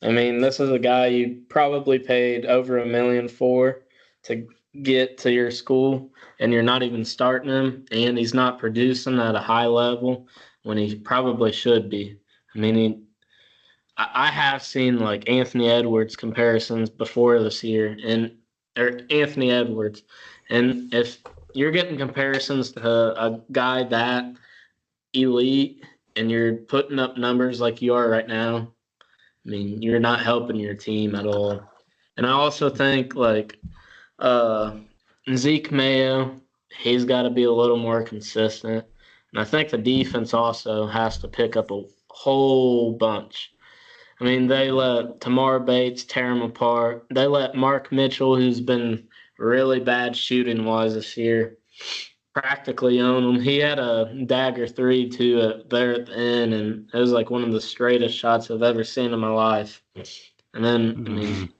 I mean, this is a guy you probably paid over $1 million for to get to your school, and you're not even starting him, and he's not producing at a high level when he probably should be. I mean, I have seen like Anthony Edwards comparisons before this year, or Anthony Edwards, and if you're getting comparisons to a guy that elite and you're putting up numbers like you are right now, I mean, you're not helping your team at all. And I also think like Zeke Mayo, he's got to be a little more consistent. And I think the defense also has to pick up a whole bunch. I mean, they let Tamar Bates tear him apart. They let Mark Mitchell, who's been really bad shooting-wise this year, practically own him. He had a dagger 3, too, there at the end, and it was like one of the straightest shots I've ever seen in my life. And then, I mean,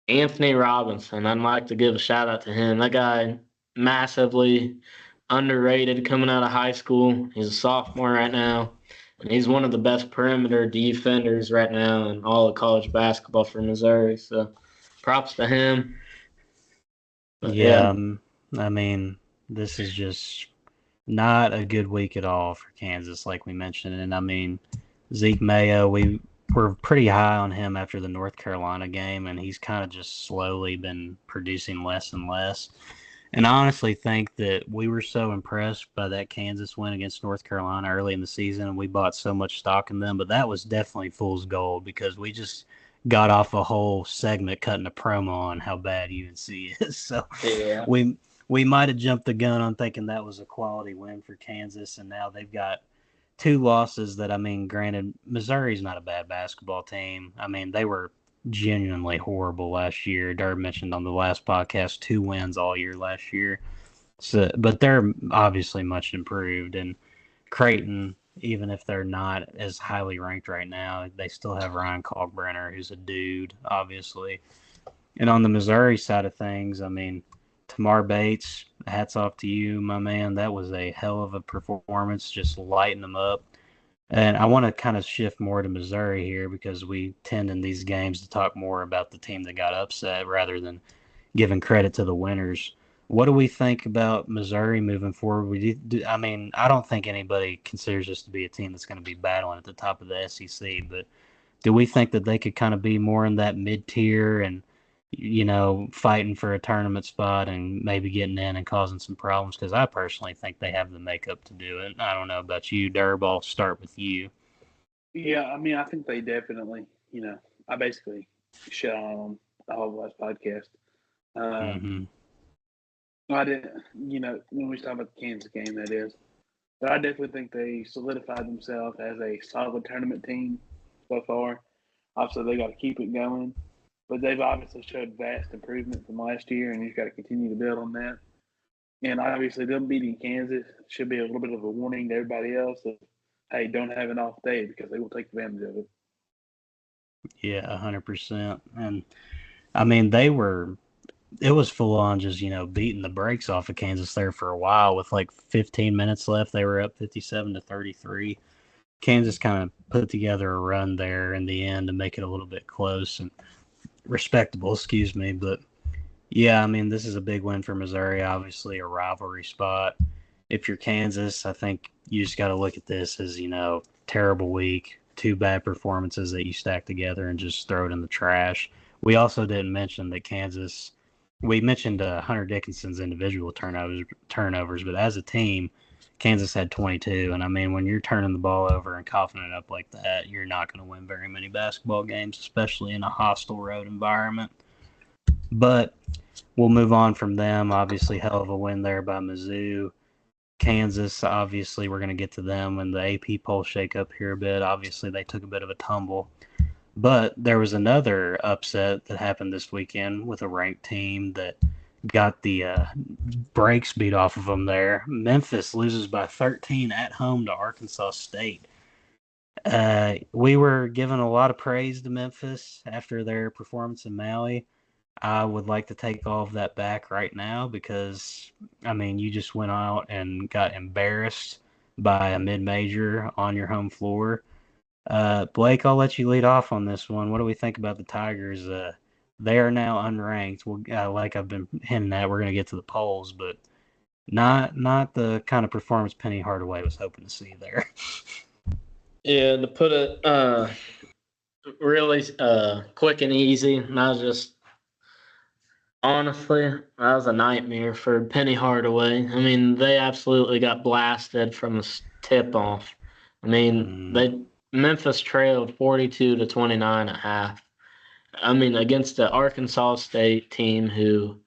Anthony Robinson, I'd like to give a shout-out to him. That guy, massively underrated coming out of high school. He's a sophomore right now. And he's one of the best perimeter defenders right now in all of college basketball for Missouri. So props to him. But yeah, I mean, this is just not a good week at all for Kansas, like we mentioned. And I mean, Zeke Mayo, we were pretty high on him after the North Carolina game, and he's kind of just slowly been producing less and less. And I honestly think that we were so impressed by that Kansas win against North Carolina early in the season, and we bought so much stock in them. But that was definitely fool's gold because we just got off a whole segment cutting a promo on how bad UNC is. So yeah, we might have jumped the gun on thinking that was a quality win for Kansas, and now they've got 2 losses that, I mean, granted, Missouri's not a bad basketball team. I mean, they were genuinely horrible last year. Derb mentioned on the last podcast 2 wins all year last year. So, but they're obviously much improved. And Creighton, even if they're not as highly ranked right now, they still have Ryan Kalkbrenner, who's a dude, obviously. And on the Missouri side of things, I mean, Tamar Bates, hats off to you, my man. That was a hell of a performance, just lighting them up. And I want to kind of shift more to Missouri here because we tend in these games to talk more about the team that got upset rather than giving credit to the winners. What do we think about Missouri moving forward? I mean, I don't think anybody considers this to be a team that's going to be battling at the top of the SEC, but do we think that they could kind of be more in that mid-tier and, you know, fighting for a tournament spot and maybe getting in and causing some problems? Because I personally think they have the makeup to do it. I don't know about you, Derb. I'll start with you. Yeah, I mean, I think they definitely, I basically shit on them the whole last podcast. I didn't, when we talk about the Kansas game, that is. But I definitely think they solidified themselves as a solid tournament team so far. Obviously, they got to keep it going. But they've obviously showed vast improvement from last year, and you've got to continue to build on that. And obviously, them beating Kansas should be a little bit of a warning to everybody else of, hey, don't have an off day because they will take advantage of it. Yeah, 100%. And, I mean, it was full on just, beating the brakes off of Kansas there for a while with like 15 minutes left. They were up 57-33. Kansas kind of put together a run there in the end to make it a little bit close and respectable, but yeah, I mean, this is a big win for Missouri, obviously a rivalry spot. If you're Kansas, I think you just got to look at this as, terrible week, 2 bad performances that you stack together and just throw it in the trash. We also didn't mention that we mentioned Hunter Dickinson's individual turnovers, but as a team, Kansas had 22. And, I mean, when you're turning the ball over and coughing it up like that, you're not going to win very many basketball games, especially in a hostile road environment. But we'll move on from them. Obviously, hell of a win there by Mizzou. Kansas, obviously, we're going to get to them when the AP poll shake up here a bit. Obviously, they took a bit of a tumble. But there was another upset that happened this weekend with a ranked team that got the brakes beat off of them there. Memphis loses by 13 at home to Arkansas State. We were giving a lot of praise to Memphis after their performance in Maui. I would like to take all of that back right now because, I mean, you just went out and got embarrassed by a mid-major on your home floor. Blake, I'll let you lead off on this one. What do we think about the Tigers? They are now unranked. Like I've been hinting at, we're going to get to the polls, but not the kind of performance Penny Hardaway was hoping to see there. Yeah, to put it really quick and easy, and I was just honestly, that was a nightmare for Penny Hardaway. I mean, they absolutely got blasted from the tip off. I mean, Memphis trailed 42-29 at half. I mean, against the Arkansas State team who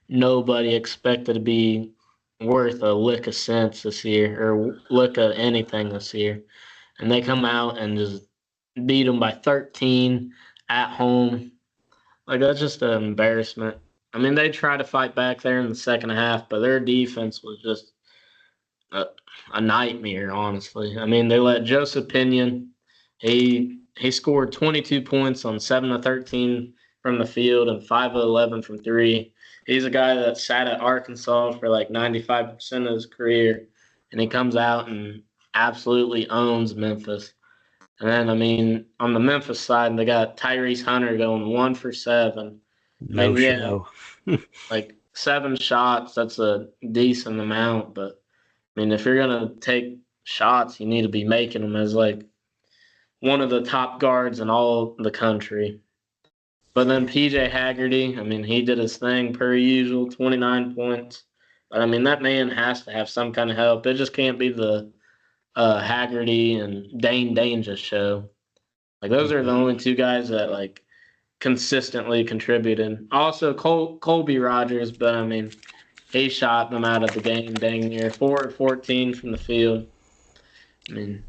nobody expected to be worth a lick of sense this year or lick of anything this year. And they come out and just beat them by 13 at home. Like, that's just an embarrassment. I mean, they tried to fight back there in the second half, but their defense was just a nightmare, honestly. I mean, they let Joseph Pinion, he scored 22 points on 7 of 13 from the field and 5 of 11 from three. He's a guy that sat at Arkansas for like 95% of his career, and he comes out and absolutely owns Memphis. And then, I mean, on the Memphis side, they got Tyrese Hunter going 1 for 7. No show. Like 7 shots, that's a decent amount. But, I mean, if you're going to take shots, you need to be making them as, like, one of the top guards in all the country. But then PJ Haggerty, I mean, he did his thing per usual, 29 points. But, I mean, that man has to have some kind of help. It just can't be the Haggerty and Dane Danger show. Like, those are the only two guys that, like, consistently contributed. Also, Colby Rogers, but, I mean, he shot them out of the game dang near 4 of 14 from the field. I mean,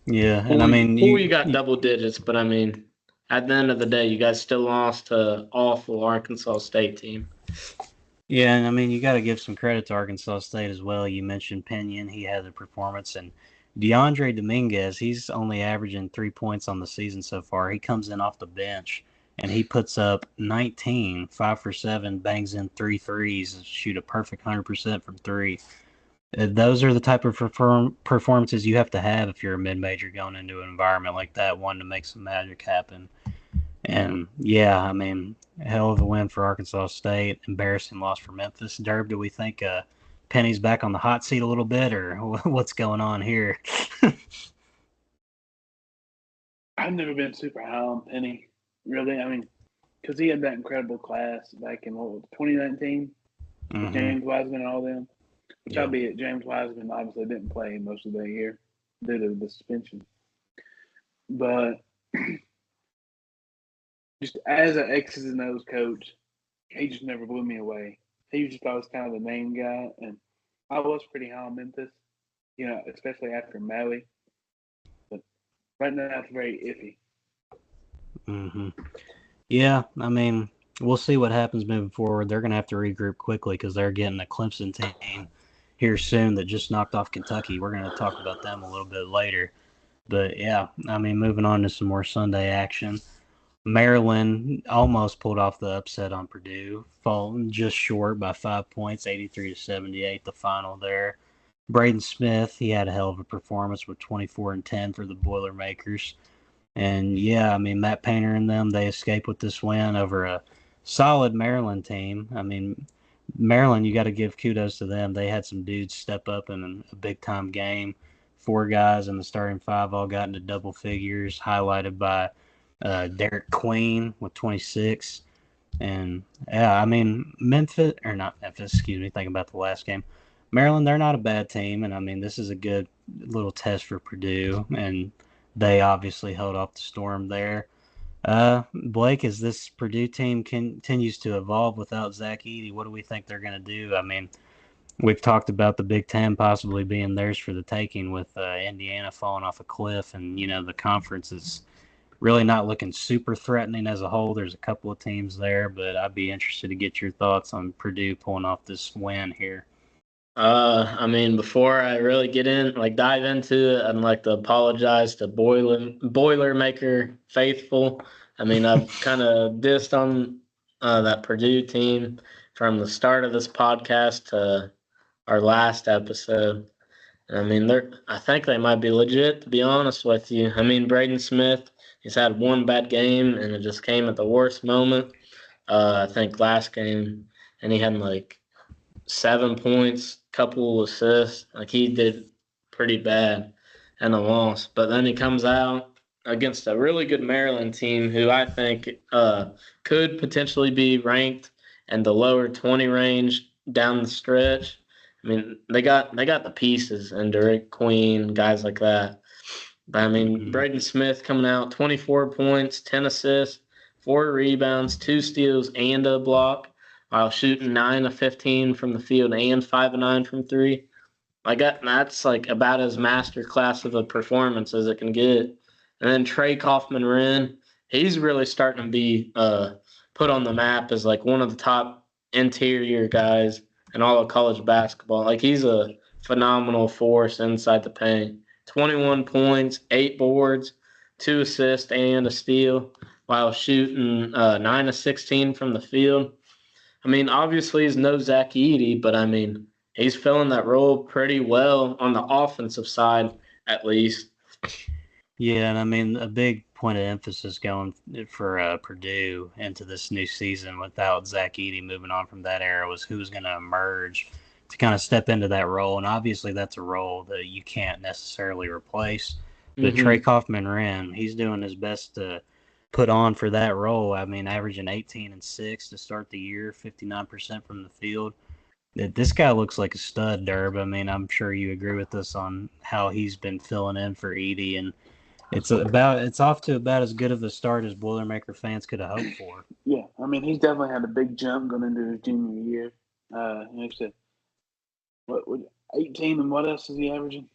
yeah, and I mean, you got double digits, but, I mean, at the end of the day, you guys still lost to an awful Arkansas State team. Yeah, and I mean, you got to give some credit to Arkansas State as well. You mentioned Pinion. He had a performance, and DeAndre Dominguez, he's only averaging 3 points on the season so far. He comes in off the bench, and he puts up 19, 5 for 7, bangs in 3 threes, shoot a perfect 100% from 3. Those are the type of performances you have to have if you're a mid-major going into an environment like that, wanting to make some magic happen. And, yeah, I mean, hell of a win for Arkansas State. Embarrassing loss for Memphis. Derb, do we think Penny's back on the hot seat a little bit, or what's going on here? I've never been super high on Penny, really. I mean, because he had that incredible class back in, 2019? With James Wiseman and all them. Which, albeit James Wiseman obviously didn't play most of the year due to the suspension. But just as an X's and O's coach, he just never blew me away. He was just always kind of the main guy, and I was pretty high on Memphis, especially after Maui. But right now, it's very iffy. Yeah, I mean, we'll see what happens moving forward. They're going to have to regroup quickly because they're getting a Clemson team here soon that just knocked off Kentucky. We're going to talk about them a little bit later. But, yeah, I mean, moving on to some more Sunday action. Maryland almost pulled off the upset on Purdue, falling just short by 5 points, 83-78, the final there. Braden Smith, he had a hell of a performance with 24 and 10 for the Boilermakers. And, yeah, I mean, Matt Painter and them, they escaped with this win over a solid Maryland team. I mean, Maryland, you got to give kudos to them. They had some dudes step up in a big-time game. 4 guys in the starting 5 all got into double figures, highlighted by Derek Queen with 26. And, yeah, I mean, thinking about the last game. Maryland, they're not a bad team, and I mean this is a good little test for Purdue, and they obviously held off the storm there. Blake, as this Purdue team continues to evolve without Zach Edey, what do we think they're going to do? I mean, we've talked about the Big Ten possibly being theirs for the taking with Indiana falling off a cliff, and the conference is really not looking super threatening as a whole. There's a couple of teams there, but I'd be interested to get your thoughts on Purdue pulling off this win here. I mean, before I really dive into it, I'd like to apologize to Boilermaker faithful. I mean, I've kind of dissed on that Purdue team from the start of this podcast to our last episode. I mean, I think they might be legit, to be honest with you. I mean, Braden Smith, he's had one bad game, and it just came at the worst moment. I think last game, and he had 7 points, couple assists. He did pretty bad in the loss. But then he comes out against a really good Maryland team who I think could potentially be ranked in the lower 20 range down the stretch. I mean, they got the pieces and Derek Queen, guys like that. But I mean, Braden Smith coming out, 24 points, 10 assists, 4 rebounds, 2 steals, and a block, while shooting 9 of 15 from the field and 5 of 9 from 3. That's about as masterclass of a performance as it can get. And then Trey Kaufman-Wren, he's really starting to be put on the map as one of the top interior guys in all of college basketball. He's a phenomenal force inside the paint. 21 points, 8 boards, 2 assists, and a steal, while shooting 9 of 16 from the field. I mean, obviously he's no Zach Edey, but I mean, he's filling that role pretty well on the offensive side, at least. Yeah, and I mean, a big point of emphasis going for Purdue into this new season without Zach Edey moving on from that era was who was going to emerge to kind of step into that role. And obviously that's a role that you can't necessarily replace. But Trey Kaufman-Wren, he's doing his best to put on for that role. I mean, averaging 18 and 6 to start the year, 59% from the field. This guy looks like a stud, Derb. I mean, I'm sure you agree with us on how he's been filling in for Edey, and it's off to about as good of a start as Boilermaker fans could have hoped for. Yeah, I mean, he's definitely had a big jump going into his junior year. Like I said, what 18 and what else is he averaging?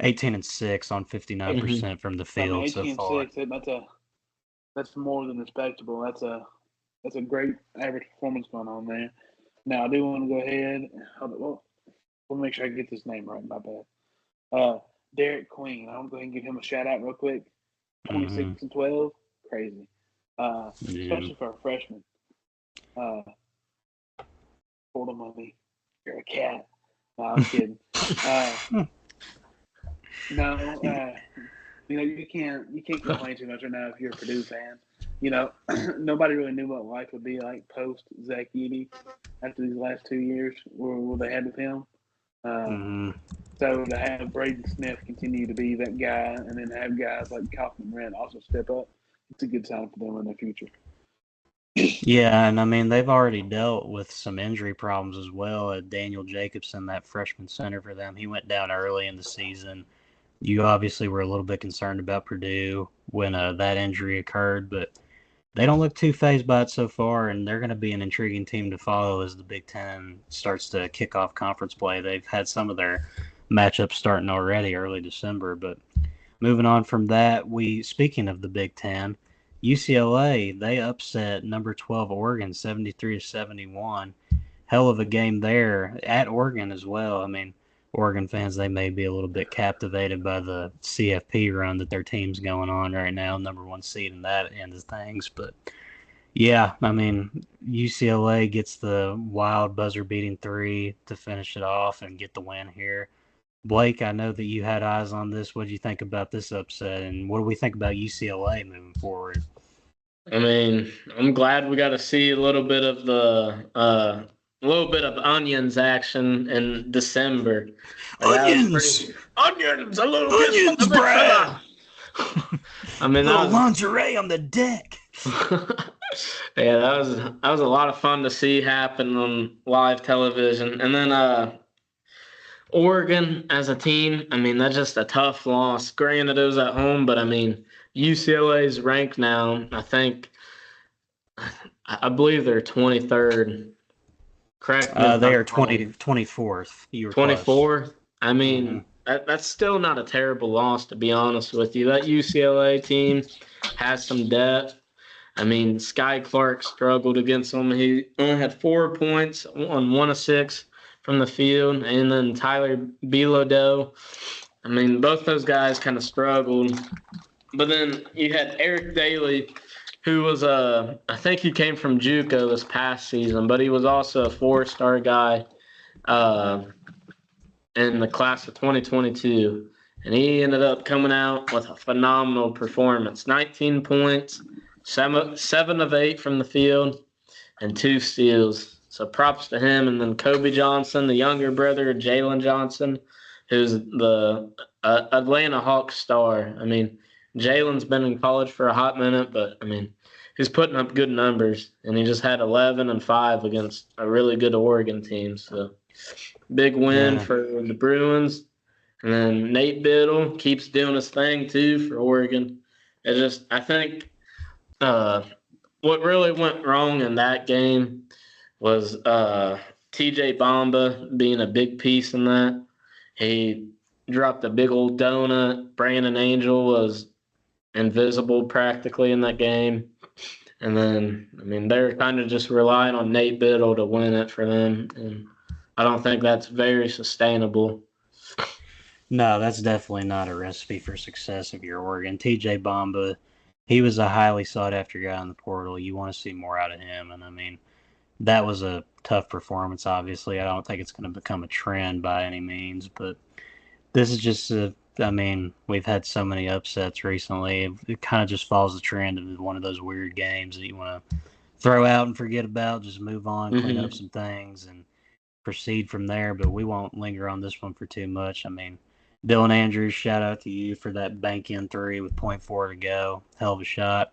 18 and 6 on 59% from the field. I mean, 18 so far. 18 and 6, that's more than respectable. That's a great average performance going on there. Now I do want to go ahead. We'll make sure I get this name right. My bad. Derek Queen. I want to go ahead and give him a shout out real quick. 26 and 12, crazy. Especially for a freshman. Hold on, money. You're a cat. No, I'm kidding. You can't complain too much right now if you're a Purdue fan. Nobody really knew what life would be like post Zach Edey after these last 2 years where they had with him. So to have Braden Smith continue to be that guy and then have guys like Kaufman-Wren also step up, it's a good sign for them in the future. Yeah, and I mean, they've already dealt with some injury problems as well. Daniel Jacobson, that freshman center for them, he went down early in the season. You obviously were a little bit concerned about Purdue when that injury occurred, but they don't look too fazed by it so far, and they're going to be an intriguing team to follow as the Big Ten starts to kick off conference play. They've had some of their matchups starting already early December, but moving on from that, speaking of the Big Ten, UCLA, they upset number 12 Oregon 73-71. Hell of a game there at Oregon as well. I mean, Oregon fans, they may be a little bit captivated by the CFP run that their team's going on right now, number 1 seed in that end of things. But, yeah, I mean, UCLA gets the wild buzzer-beating 3 to finish it off and get the win here. Blake, I know that you had eyes on this. What do you think about this upset, and what do we think about UCLA moving forward? I mean, I'm glad we got to see a little bit of onions action in December. Onions, a little onions, Brad. I mean, little lingerie on the deck. Yeah, that was a lot of fun to see happen on live television. And then Oregon as a team, I mean, that's just a tough loss. Granted, it was at home, but I mean, UCLA is ranked now. I believe they're 23rd. Correct me if They I'm are wrong. 24th. You were close. 24th. I Hmm. mean, that's still not a terrible loss, to be honest with you. That UCLA team has some depth. I mean, Sky Clark struggled against them. He only had 4 points on 1 of 6 from the field, and then Tyler Bilodeau. I mean, both those guys kind of struggled. But then you had Eric Daly, who was I think he came from JUCO this past season, but he was also a 4-star guy uh, in the class of 2022. And he ended up coming out with a phenomenal performance. 19 points, 7 of 8 from the field, and 2 steals. So props to him. And then Kobe Johnson, the younger brother of Jalen Johnson, who's the Atlanta Hawks star. I mean, Jalen's been in college for a hot minute, but I mean, he's putting up good numbers, and he just had 11 and 5 against a really good Oregon team. So big win Yeah. for the Bruins. And then Nate Biddle keeps doing his thing too for Oregon. I think what really went wrong in that game was TJ Bamba being a big piece in that. He dropped a big old donut. Brandon Angel was invisible practically in that game. And then, I mean, they're kind of just relying on Nate Biddle to win it for them. And I don't think that's very sustainable. No, that's definitely not a recipe for success if you're Oregon. TJ Bamba, he was a highly sought after guy in the portal. You want to see more out of him. And I mean, that was a tough performance, obviously. I don't think it's going to become a trend by any means, but this is just I mean, we've had so many upsets recently. It kind of just follows the trend of one of those weird games that you want to throw out and forget about, just move on, clean up some things, and proceed from there. But we won't linger on this one for too much. I mean, Dylan Andrews, shout out to you for that bank in 3 with .4 to go. Hell of a shot.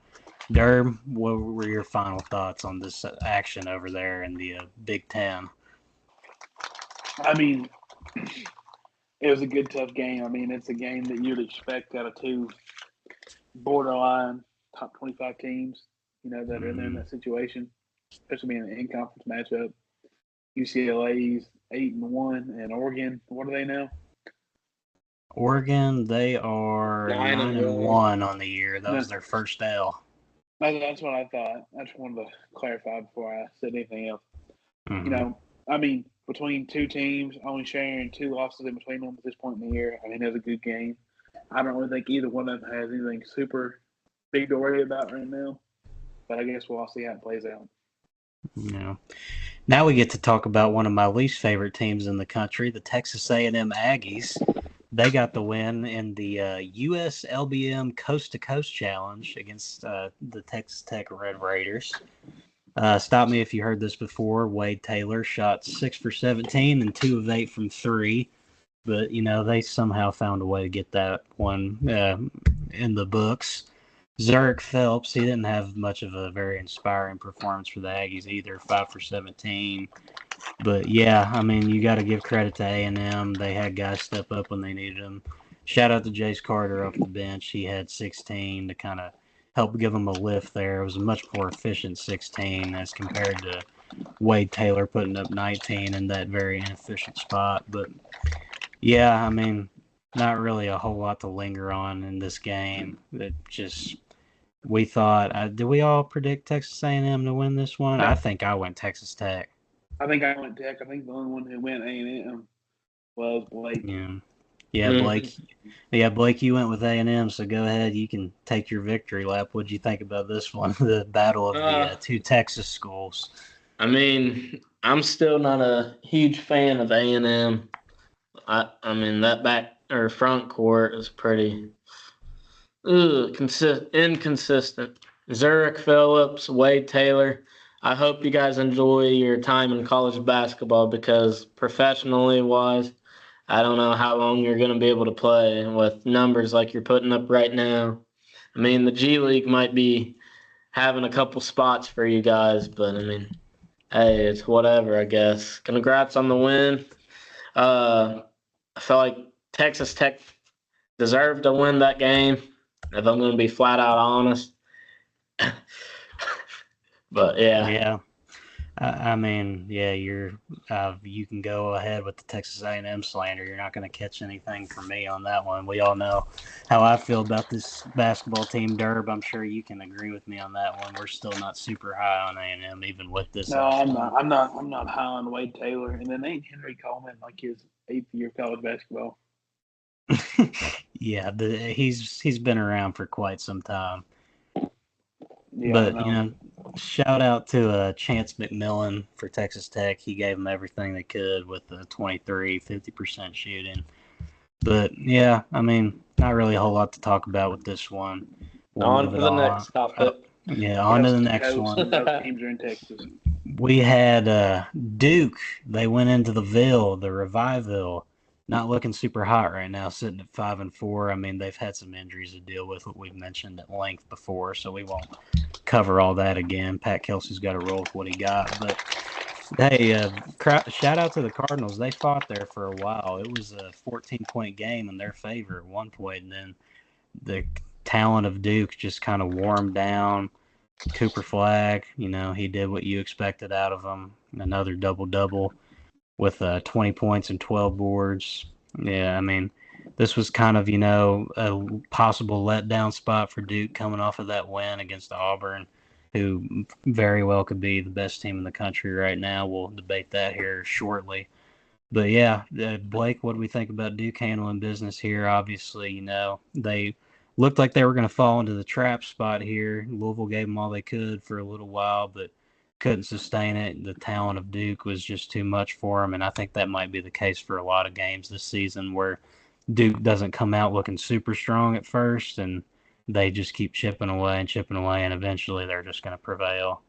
Derb, what were your final thoughts on this action over there in the Big Ten? I mean, it was a good, tough game. I mean, it's a game that you'd expect out of two borderline top 25 teams, that are in that situation, especially being an in-conference matchup. UCLA's 8-1, and Oregon, what are they now? Oregon, they are 9-1 on the year. That was their first L. That's what I thought. I just wanted to clarify before I said anything else. Mm-hmm. I mean, between two teams, only sharing 2 losses in between them at this point in the year, I mean, it was a good game. I don't really think either one of them has anything super big to worry about right now, but I guess we'll all see how it plays out. Yeah. Now we get to talk about one of my least favorite teams in the country, the Texas A&M Aggies. They got the win in the USLBM Coast to Coast Challenge against the Texas Tech Red Raiders. Stop me if you heard this before. Wade Taylor shot 6 for 17 and 2 of 8 from 3. But, they somehow found a way to get that one in the books. Zurich Phelps, he didn't have much of a very inspiring performance for the Aggies either, 5 for 17. But, yeah, I mean, you got to give credit to A&M. They had guys step up when they needed them. Shout out to Jace Carter off the bench. He had 16 to kind of help give them a lift there. It was a much more efficient 16 as compared to Wade Taylor putting up 19 in that very inefficient spot. But, yeah, I mean, not really a whole lot to linger on in this game. It just... We thought, did we all predict Texas A&M to win this one? No. I think I went Texas Tech. I think I went Tech. I think the only one who went A&M was Blake. Yeah, Blake. Yeah, Blake, you went with A&M, so go ahead. You can take your victory lap. What did you think about this one, the battle of the two Texas schools? I mean, I'm still not a huge fan of A&M. I mean, that back or front court is pretty inconsistent. Zurich Phillips, Wade Taylor. I hope you guys enjoy your time in college basketball because professionally wise, I don't know how long you're going to be able to play with numbers like you're putting up right now. I mean, the G League might be having a couple spots for you guys, but I mean, hey, it's whatever, I guess. Congrats on the win. I feel like Texas Tech deserved to win that game, if I'm going to be flat out honest. But, yeah. Yeah. I mean, yeah, you can go ahead with the Texas A&M slander. You're not going to catch anything from me on that one. We all know how I feel about this basketball team, Derb. I'm sure you can agree with me on that one. We're still not super high on A&M, even with this. No, I'm not. I'm not high on Wade Taylor. And then ain't Henry Coleman like his 8th year of college basketball? Yeah, he's been around for quite some time. Yeah, but shout out to Chance McMillan for Texas Tech. He gave them everything they could with the 50% shooting. But yeah, I mean, not really a whole lot to talk about with this one. On to the next topic. On to the next one. Those teams are in Texas. We had Duke. They went into the Reviveville. Not looking super hot right now, sitting at 5-4. I mean, they've had some injuries to deal with, what we've mentioned at length before, so we won't cover all that again. Pat Kelsey's got to roll with what he got. But, hey, shout out to the Cardinals. They fought there for a while. It was a 14-point game in their favor at one point, and then the talent of Duke just kind of wore them down. Cooper Flagg, he did what you expected out of him. Another double-double with 20 points and 12 boards. Yeah, I mean, this was kind of, a possible letdown spot for Duke coming off of that win against Auburn, who very well could be the best team in the country right now. We'll debate that here shortly. But yeah, Blake, what do we think about Duke handling business here? Obviously, they looked like they were going to fall into the trap spot here. Louisville gave them all they could for a little while, but couldn't sustain it. The talent of Duke was just too much for them, and I think that might be the case for a lot of games this season where Duke doesn't come out looking super strong at first, and they just keep chipping away, and eventually they're just going to prevail.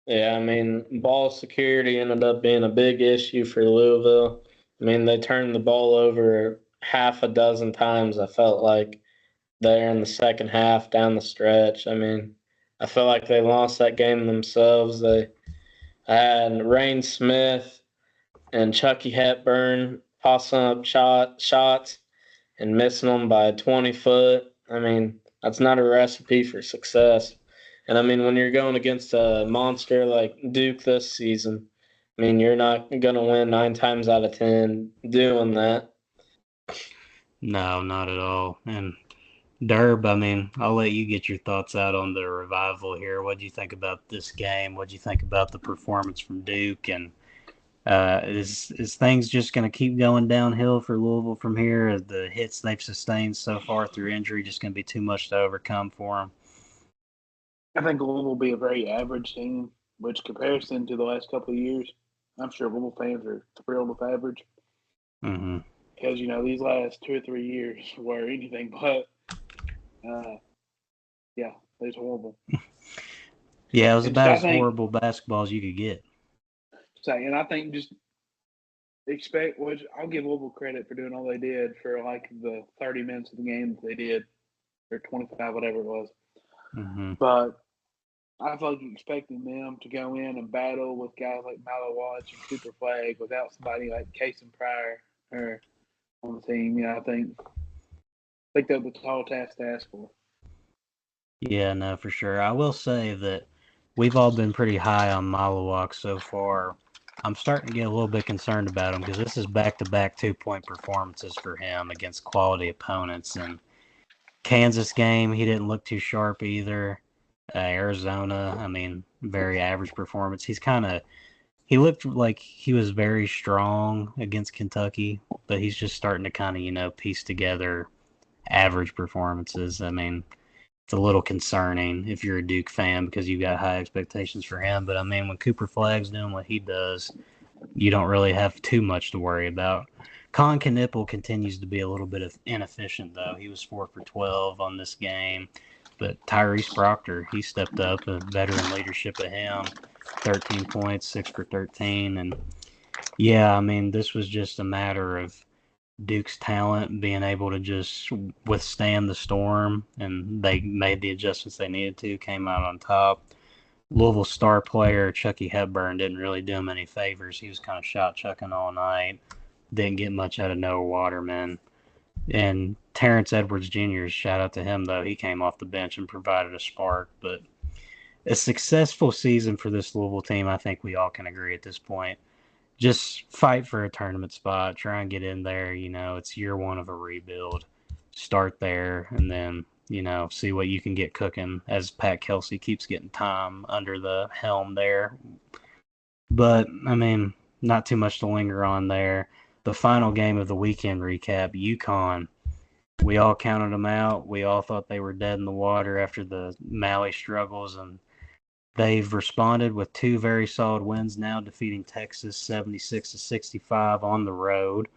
Yeah, I mean, ball security ended up being a big issue for Louisville. I mean, they turned the ball over half a dozen times, I felt like, there in the second half down the stretch. I mean, I feel like they lost that game themselves. They had Rain Smith and Chucky Hepburn tossing up shots and missing them by 20 foot. I mean, that's not a recipe for success. And I mean, when you're going against a monster like Duke this season, I mean, you're not going to win 9 times out of 10 doing that. No, not at all. And Derb, I mean, I'll let you get your thoughts out on the Revival here. What do you think about this game? What do you think about the performance from Duke? And is things just going to keep going downhill for Louisville from here? Are the hits they've sustained so far through injury just going to be too much to overcome for them? I think Louisville will be a very average team, which comparison to the last couple of years, I'm sure Louisville fans are thrilled with average. Mm-hmm. Because, these last 2 or 3 years were anything but, it was horrible. Yeah, it was about as horrible basketball as you could get. And I think just expect, which I'll give Louisville credit for doing all they did for like the 30 minutes of the game that they did, or 25, whatever it was. Mm-hmm. But I feel like expecting them to go in and battle with guys like Mallow Watch and Cooper Flagg without somebody like Cason Pryor on the team, I think that was a tall task to ask for. Yeah, no, for sure. I will say that we've all been pretty high on Malawak so far. I'm starting to get a little bit concerned about him because this is back-to-back 2-point performances for him against quality opponents. And Kansas game, he didn't look too sharp either. Arizona, I mean, very average performance. He looked like he was very strong against Kentucky, but he's just starting to kind of, piece together average performances. I mean, it's a little concerning if you're a Duke fan because you've got high expectations for him. But, I mean, when Cooper Flagg's doing what he does, you don't really have too much to worry about. Colin Knippel continues to be a little bit inefficient, though. He was 4 for 12 on this game. But Tyrese Proctor, he stepped up, a veteran leadership of him, 13 points, 6 for 13. And, yeah, I mean, this was just a matter of Duke's talent being able to just withstand the storm, and they made the adjustments they needed to, came out on top. Louisville star player Chucky Hepburn didn't really do him any favors. He was kind of shot chucking all night. didn't get much out of Noah Waterman. And Terrence Edwards Jr., shout out to him, though. He came off the bench and provided a spark. But a successful season for this Louisville team, I think we all can agree at this point. Just fight for a tournament spot. Try and get in there. It's year one of a rebuild. Start there, and then, see what you can get cooking as Pat Kelsey keeps getting time under the helm there. But, not too much to linger on there. The final game of the weekend recap, UConn. We all counted them out. We all thought they were dead in the water after the Maui struggles, and they've responded with two very solid wins now, defeating Texas 76-65 on the road.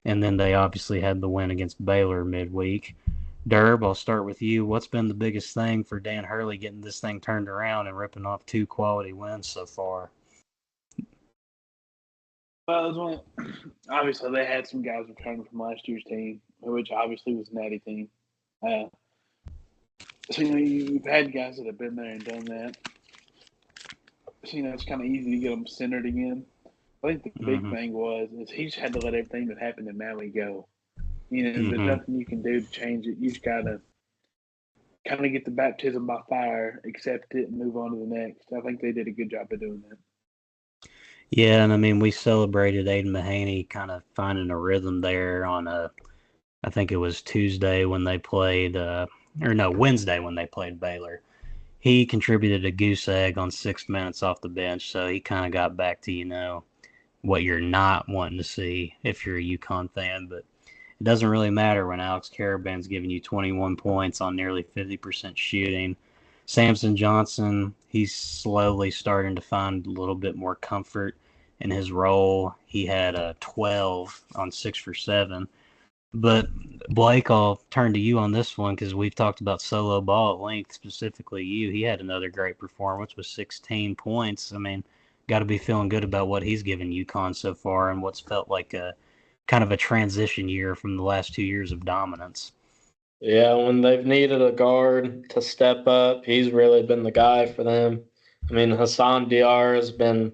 And then they obviously had the win against Baylor midweek. Derb, I'll start with you. What's been the biggest thing for Dan Hurley getting this thing turned around and ripping off two quality wins so far? Well, obviously they had some guys returning from last year's team, which obviously was a natty team. So, you've had guys that have been there and done that. So, it's kind of easy to get them centered again. I think the big thing is he just had to let everything that happened in Maui go. There's nothing you can do to change it. You just got to kind of get the baptism by fire, accept it, and move on to the next. I think they did a good job of doing that. Yeah, and we celebrated Aiden Mahaney kind of finding a rhythm there on I think it was Tuesday when they played, Wednesday when they played Baylor. He contributed a goose egg on 6 minutes off the bench, so he kind of got back to, what you're not wanting to see if you're a UConn fan. But it doesn't really matter when Alex Caravan's giving you 21 points on nearly 50% shooting. Samson Johnson, he's slowly starting to find a little bit more comfort in his role. He had a 12 on 6 for 7. But Blake, I'll turn to you on this one because we've talked about solo ball at length, specifically you. He had another great performance with 16 points. Got to be feeling good about what he's given UConn so far and what's felt like a kind of a transition year from the last 2 years of dominance. Yeah, when they've needed a guard to step up, he's really been the guy for them. Hassan Diarra has been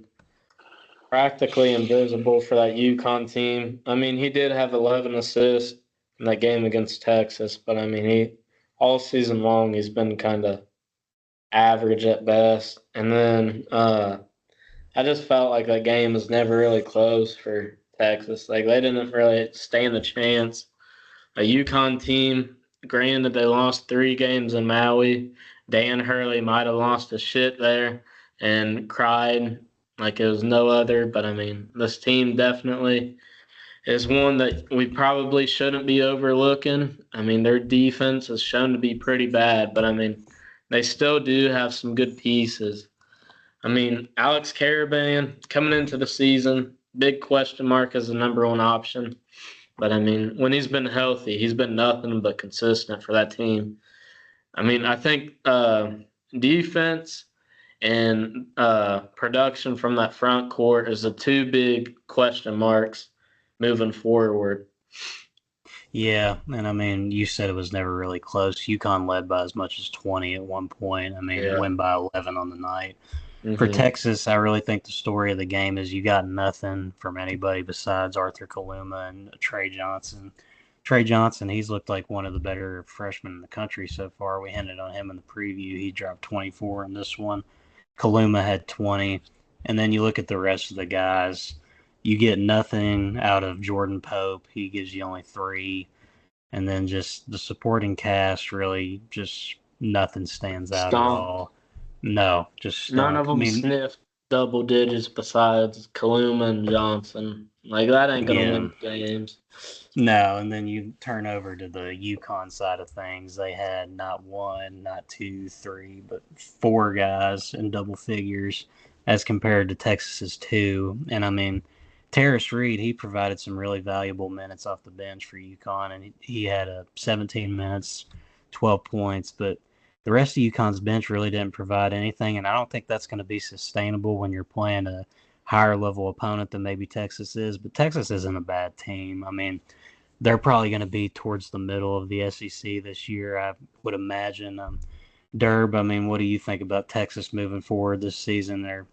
practically invisible for that UConn team. He did have 11 assists in that game against Texas, but he all season long he's been kind of average at best. And then I just felt like that game was never really close for Texas. Like they didn't really stand a chance. A UConn team, granted they lost 3 games in Maui. Dan Hurley might have lost his shit there and cried like it was no other. But this team definitely is one that we probably shouldn't be overlooking. Their defense has shown to be pretty bad, but they still do have some good pieces. Alex Caravan coming into the season, big question mark as the number one option. But when he's been healthy, he's been nothing but consistent for that team. I think defense and production from that front court is the 2 big question marks moving forward. Yeah, and you said it was never really close. UConn led by as much as 20 at one point. Win by 11 on the night. For Texas, I really think the story of the game is you got nothing from anybody besides Arthur Kaluma and Trey Johnson. Trey Johnson, he's looked like one of the better freshmen in the country so far. We hinted on him in the preview. He dropped 24 in this one. Kaluma had 20. And then you look at the rest of the guys. You get nothing out of Jordan Pope. He gives you only 3. And then just the supporting cast, really just nothing stands out at all. No, just stunk. None of them sniffed double digits besides Kaluma and Johnson. Like, that ain't going to win games. No, and then you turn over to the UConn side of things. They had not 1, not 2, 3, but 4 guys in double figures as compared to Texas's 2. And, Terrace Reed, he provided some really valuable minutes off the bench for UConn, and he had 17 minutes, 12 points, but the rest of UConn's bench really didn't provide anything, and I don't think that's going to be sustainable when you're playing a higher-level opponent than maybe Texas is. But Texas isn't a bad team. They're probably going to be towards the middle of the SEC this year, I would imagine. Derb, what do you think about Texas moving forward this season?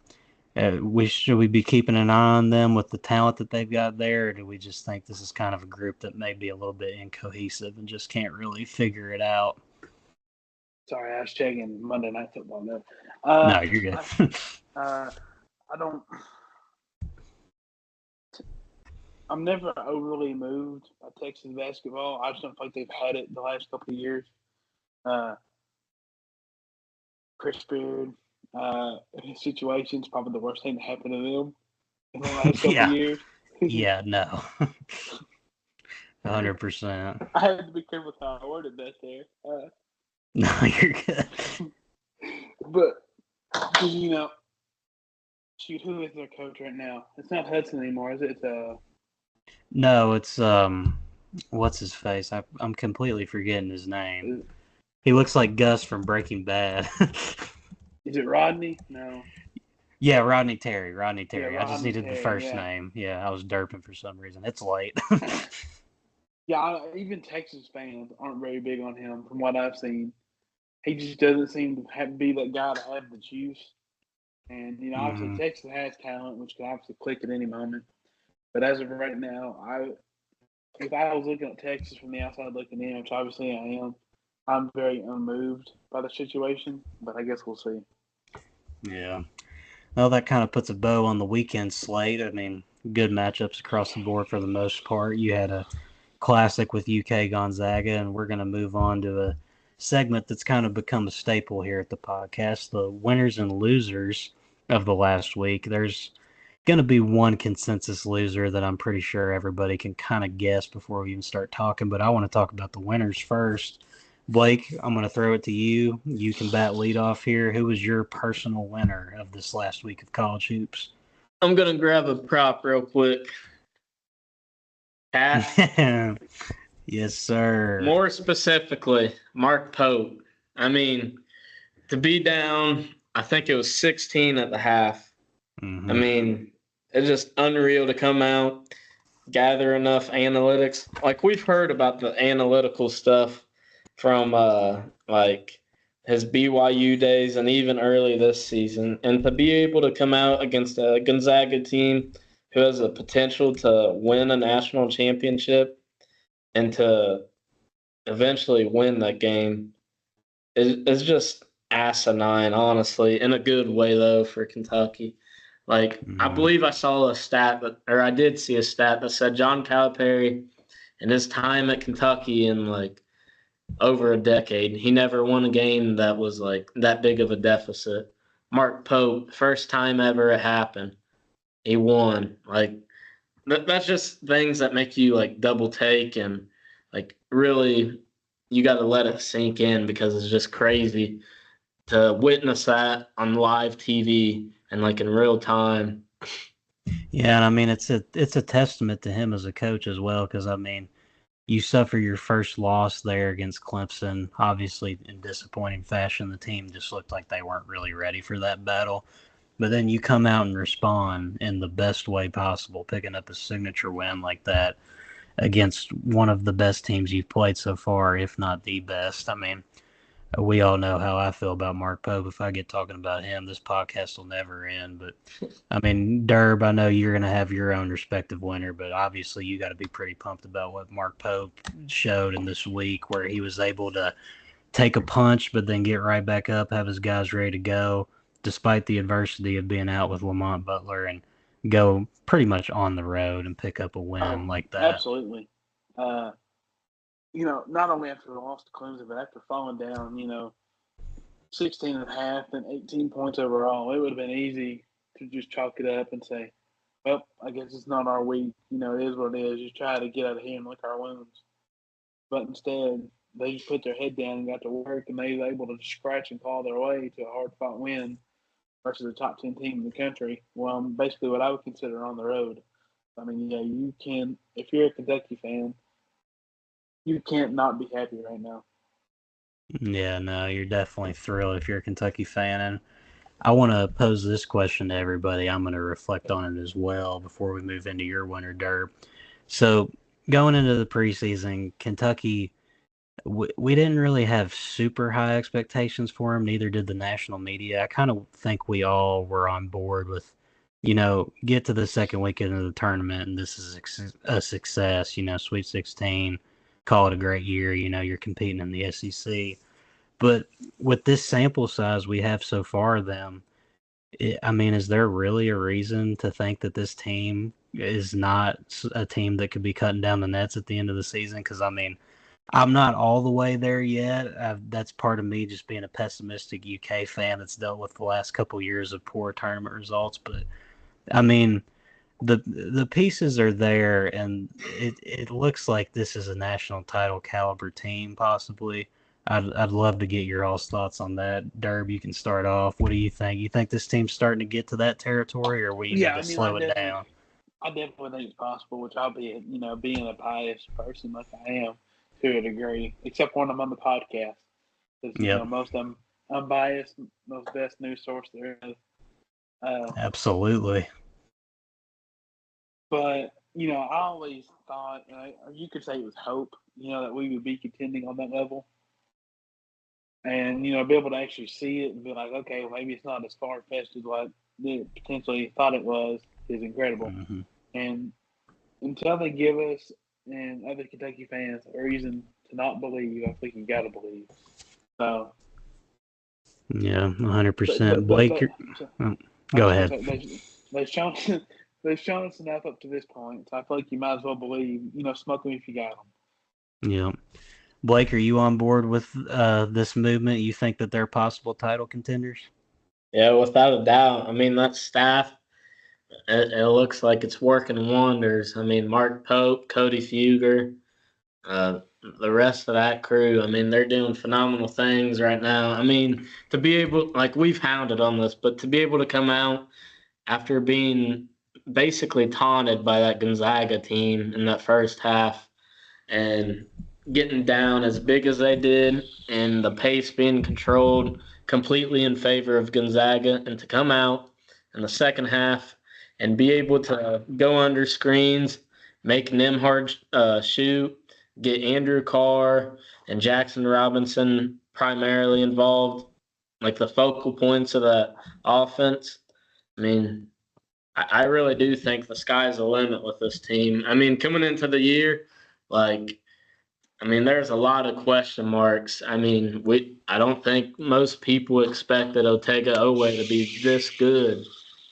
Should we be keeping an eye on them with the talent that they've got there, or do we just think this is kind of a group that may be a little bit incohesive and just can't really figure it out? Sorry, I was checking Monday Night Football. No, No, you're good. I don't. I'm never overly moved by Texas basketball. I just don't think they've had it the last couple of years. Chris Beard, his situation is probably the worst thing that happened to them in the last couple of years. Yeah, no. 100%. I had to be careful how I worded that there. No, you're good. But, you know, shoot, who is their coach right now? It's not Hudson anymore, is it? It's No, it's what's his face? I'm completely forgetting his name. He looks like Gus from Breaking Bad. Is it Rodney? No. Yeah, Rodney Terry. Yeah, I just needed Terry, the first name. Yeah, I was derping for some reason. It's late. Yeah, even Texas fans aren't very big on him from what I've seen. He just doesn't seem to be that guy to have the juice. And, you know, obviously Texas has talent, which can obviously click at any moment. But as of right now, if I was looking at Texas from the outside looking in, which obviously I am, I'm very unmoved by the situation. But I guess we'll see. Yeah. Well, that kind of puts a bow on the weekend slate. I mean, good matchups across the board for the most part. You had a classic with UK Gonzaga, and we're going to move on to a segment that's kind of become a staple here at the podcast, the winners and losers of the last week. There's going to be one consensus loser that I'm pretty sure everybody can kind of guess before we even start talking, but I want to talk about the winners first. Blake, I'm going to throw it to you. You can bat lead off here. Who was your personal winner of this last week of college hoops? I'm going to grab a prop real quick. Pat? Yes, sir. More specifically, Mark Pope. I mean, to be down, I think it was 16 at the half. Mm-hmm. I mean, it's just unreal to come out, gather enough analytics. Like, we've heard about the analytical stuff from, like, his BYU days and even early this season. And to be able to come out against a Gonzaga team who has the potential to win a national championship and to eventually win that game is just asinine, honestly, in a good way, though, for Kentucky. Like, I believe I saw a stat, I did see a stat that said John Calipari in his time at Kentucky in, like, over a decade, he never won a game that was, like, that big of a deficit. Mark Pope, first time ever it happened, he won. Like, that's just things that make you, like, double take and, like, really you got to let it sink in because it's just crazy to witness that on live TV and, like, in real time. Yeah, and I mean it's a testament to him as a coach as well, because I mean you suffer your first loss there against Clemson, obviously in disappointing fashion. The team just looked like they weren't really ready for that battle. But then you come out and respond in the best way possible, picking up a signature win like that against one of the best teams you've played so far, if not the best. I mean, we all know how I feel about Mark Pope. If I get talking about him, this podcast will never end. But, I mean, Derb, I know you're going to have your own respective winner, but obviously you got to be pretty pumped about what Mark Pope showed in this week, where he was able to take a punch but then get right back up, have his guys ready to go, despite the adversity of being out with Lamont Butler, and go pretty much on the road and pick up a win like that. Absolutely. You know, not only after the loss to Clemson, but after falling down, 16 and a half and 18 points overall, it would have been easy to just chalk it up and say, well, I guess it's not our week. It is what it is. Just try to get out of here and lick our wounds. But instead, they just put their head down and got to work, and they were able to scratch and claw their way to a hard-fought win versus a top 10 team in the country. Well, basically what I would consider on the road. I mean, yeah, you can, if you're a Kentucky fan, you can't not be happy right now. Yeah, no, you're definitely thrilled if you're a Kentucky fan. And I want to pose this question to everybody. I'm going to reflect on it as well before we move into your winter derb. So going into the preseason, Kentucky, we didn't really have super high expectations for them. Neither did the national media. I kind of think we all were on board with get to the second weekend of the tournament and this is a success, Sweet 16, call it a great year, you're competing in the SEC. But with this sample size we have so far, is there really a reason to think that this team is not a team that could be cutting down the nets at the end of the season? Because, I'm not all the way there yet. That's part of me just being a pessimistic UK fan that's dealt with the last couple years of poor tournament results. But, I mean, the pieces are there, and it looks like this is a national title caliber team, possibly. I'd love to get your all's thoughts on that. Derb, you can start off. What do you think? You think this team's starting to get to that territory, or we need Yeah, to I mean, slow it down? I definitely think it's possible, which I'll be, being a biased person like I am to a degree, except when I'm on the podcast. Because, Yep, most of them unbiased, most best news source there is. absolutely. But, I always thought, you could say it was hope, that we would be contending on that level. And, be able to actually see it and be like, okay, well, maybe it's not as far-fetched as what they potentially thought it was is incredible. Mm-hmm. And until they give us and other Kentucky fans a reason to not believe, I think you got to believe. So, Yeah, 100%. but Blake, go ahead. They've shown they've shown us enough up to this point. So I feel like you might as well believe. Smoke them if you got them. Yeah. Blake, are you on board with this movement? You think that they're possible title contenders? Yeah, without a doubt. I mean, that staff, it looks like it's working wonders. I mean, Mark Pope, Cody Fugger, the rest of that crew, I mean, they're doing phenomenal things right now. I mean, to be able, like, we've hounded on this, but to be able to come out after being basically taunted by that Gonzaga team in that first half and getting down as big as they did and the pace being controlled completely in favor of Gonzaga, and to come out in the second half and be able to go under screens, make Nembhard shoot, get Andrew Carr and Jackson Robinson primarily involved, like the focal points of the offense. I mean, I really do think the sky's the limit with this team. I mean, coming into the year, there's a lot of question marks. I mean, I don't think most people expected Otega Oweh to be this good.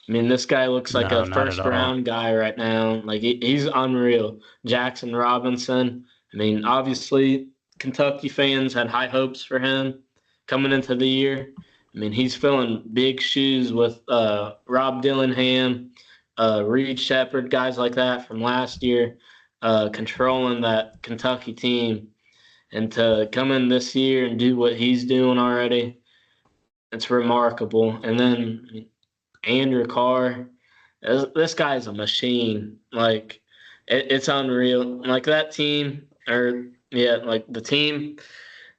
I mean, this guy looks like No, a not at first all. round guy right now. Like, he's unreal. Jackson Robinson. I mean, obviously, Kentucky fans had high hopes for him coming into the year. I mean, he's filling big shoes with Rob Dillingham, Reed Shepherd, guys like that from last year, controlling that Kentucky team. And to come in this year and do what he's doing already, it's remarkable. And then Andrew Carr, this guy's a machine. Like, it's unreal. Like, that team, the team,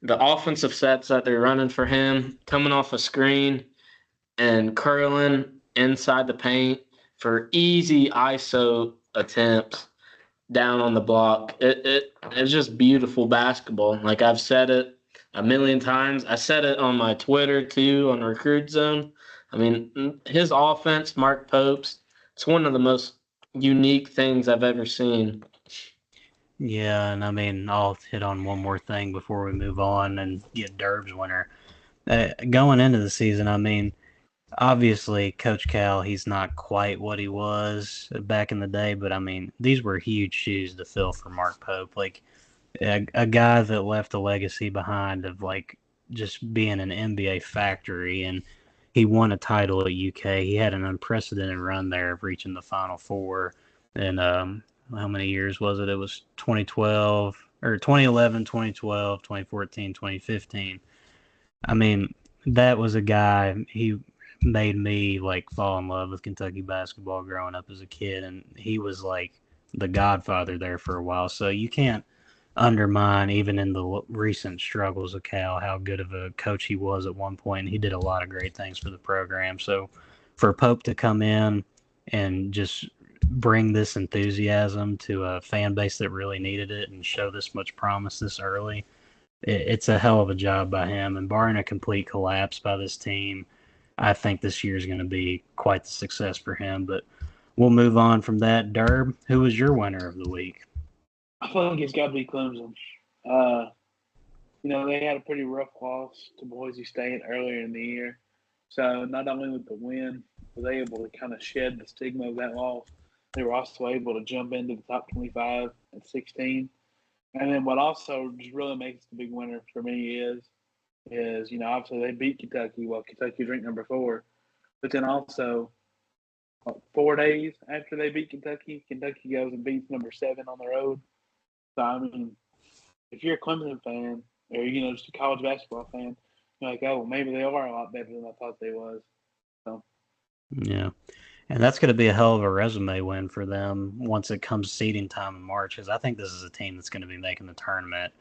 the offensive sets that they're running for him, coming off a screen and curling inside the paint for easy ISO attempts down on the block. It's just beautiful basketball. Like, I've said it a million times. I said it on my Twitter too, on Recruit Zone. I mean, his offense, Mark Pope's, it's one of the most unique things I've ever seen. Yeah, and I'll hit on one more thing before we move on and get Derb's winner. Going into the season, obviously, Coach Cal, he's not quite what he was back in the day, but these were huge shoes to fill for Mark Pope. Like, a guy that left a legacy behind of, like, just being an NBA factory, and he won a title at UK. He had an unprecedented run there of reaching the Final Four. And how many years was it? It was 2012, or 2011, 2012, 2014, 2015. That was a guy, he made me, like, fall in love with Kentucky basketball growing up as a kid, and he was like the godfather there for a while. So you can't undermine, even in the recent struggles of Cal, how good of a coach he was at one point. He did a lot of great things for the program. So for Pope to come in and just bring this enthusiasm to a fan base that really needed it and show this much promise this early, it's a hell of a job by him. And barring a complete collapse by this team, I think this year is going to be quite the success for him. But we'll move on from that. Derb, who was your winner of the week? I think it's got to be Clemson. They had a pretty rough loss to Boise State earlier in the year. So not only with the win, were they able to kind of shed the stigma of that loss, they were also able to jump into the top 25 at 16. And then what also just really makes the big winner for me is obviously they beat Kentucky. Well, Kentucky's ranked number 4. But then also 4 days after they beat Kentucky, Kentucky goes and beats number 7 on the road. So, I mean, if you're a Clemson fan or, just a college basketball fan, you're like, oh, maybe they are a lot better than I thought they was. So. Yeah. And that's going to be a hell of a resume win for them once it comes seeding time in March, because I think this is a team that's going to be making the tournament.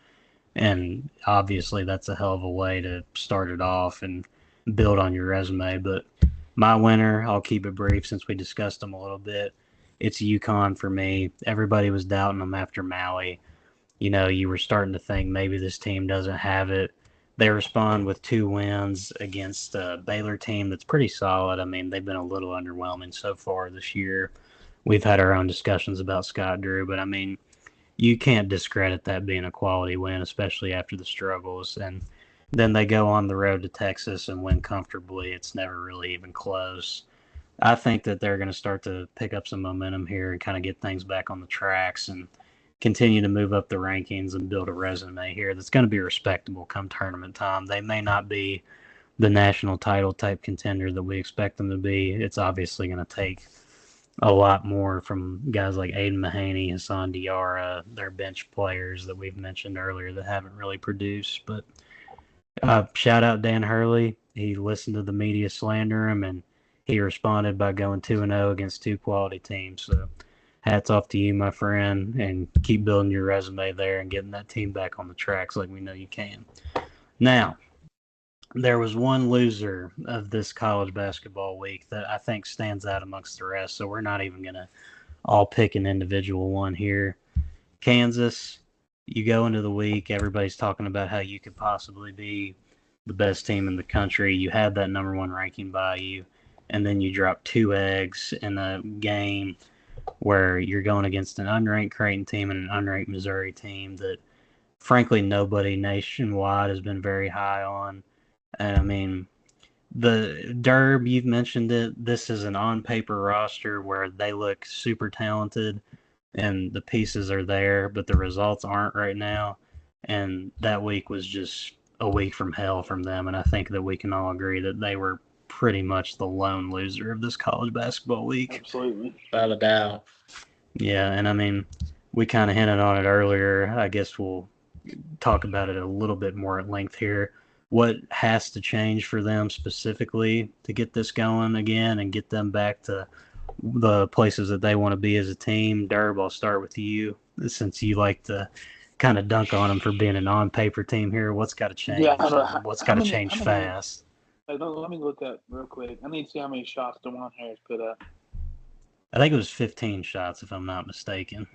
And obviously that's a hell of a way to start it off and build on your resume. But my winner, I'll keep it brief since we discussed them a little bit. It's UConn for me. Everybody was doubting them after Maui. You were starting to think maybe this team doesn't have it. They respond with 2 wins against a Baylor team that's pretty solid. I mean, they've been a little underwhelming so far this year. We've had our own discussions about Scott Drew, but I mean, you can't discredit that being a quality win, especially after the struggles. And then they go on the road to Texas and win comfortably. It's never really even close. I think that they're going to start to pick up some momentum here and kind of get things back on the tracks and continue to move up the rankings and build a resume here that's going to be respectable come tournament time. They may not be the national title type contender that we expect them to be. It's obviously going to take a lot more from guys like Aiden Mahaney, Hassan Diarra, their bench players that we've mentioned earlier that haven't really produced. But shout out Dan Hurley. He listened to the media slander him, and he responded by going 2-0 against 2 quality teams. So hats off to you, my friend, and keep building your resume there and getting that team back on the tracks like we know you can. Now, there was one loser of this college basketball week that I think stands out amongst the rest, so we're not even going to all pick an individual one here. Kansas, you go into the week, everybody's talking about how you could possibly be the best team in the country. You had that number 1 ranking by you, and then you drop 2 eggs in a game where you're going against an unranked Creighton team and an unranked Missouri team that, frankly, nobody nationwide has been very high on. And, I mean, the Derb, you've mentioned it. This is an on-paper roster where they look super talented and the pieces are there, but the results aren't right now. And that week was just a week from hell from them. And I think that we can all agree that they were pretty much the lone loser of this college basketball week. Absolutely. Without a doubt. Yeah, and I mean, we kind of hinted on it earlier. I guess we'll talk about it a little bit more at length here. What has to change for them specifically to get this going again and get them back to the places that they want to be as a team? Derb, I'll start with you since you like to kind of dunk on them for being an on-paper team here. What's got to change? Yeah, what's got to change fast? Let me look up real quick. I need to see how many shots DeJuan Harris put up. I think it was 15 shots, if I'm not mistaken.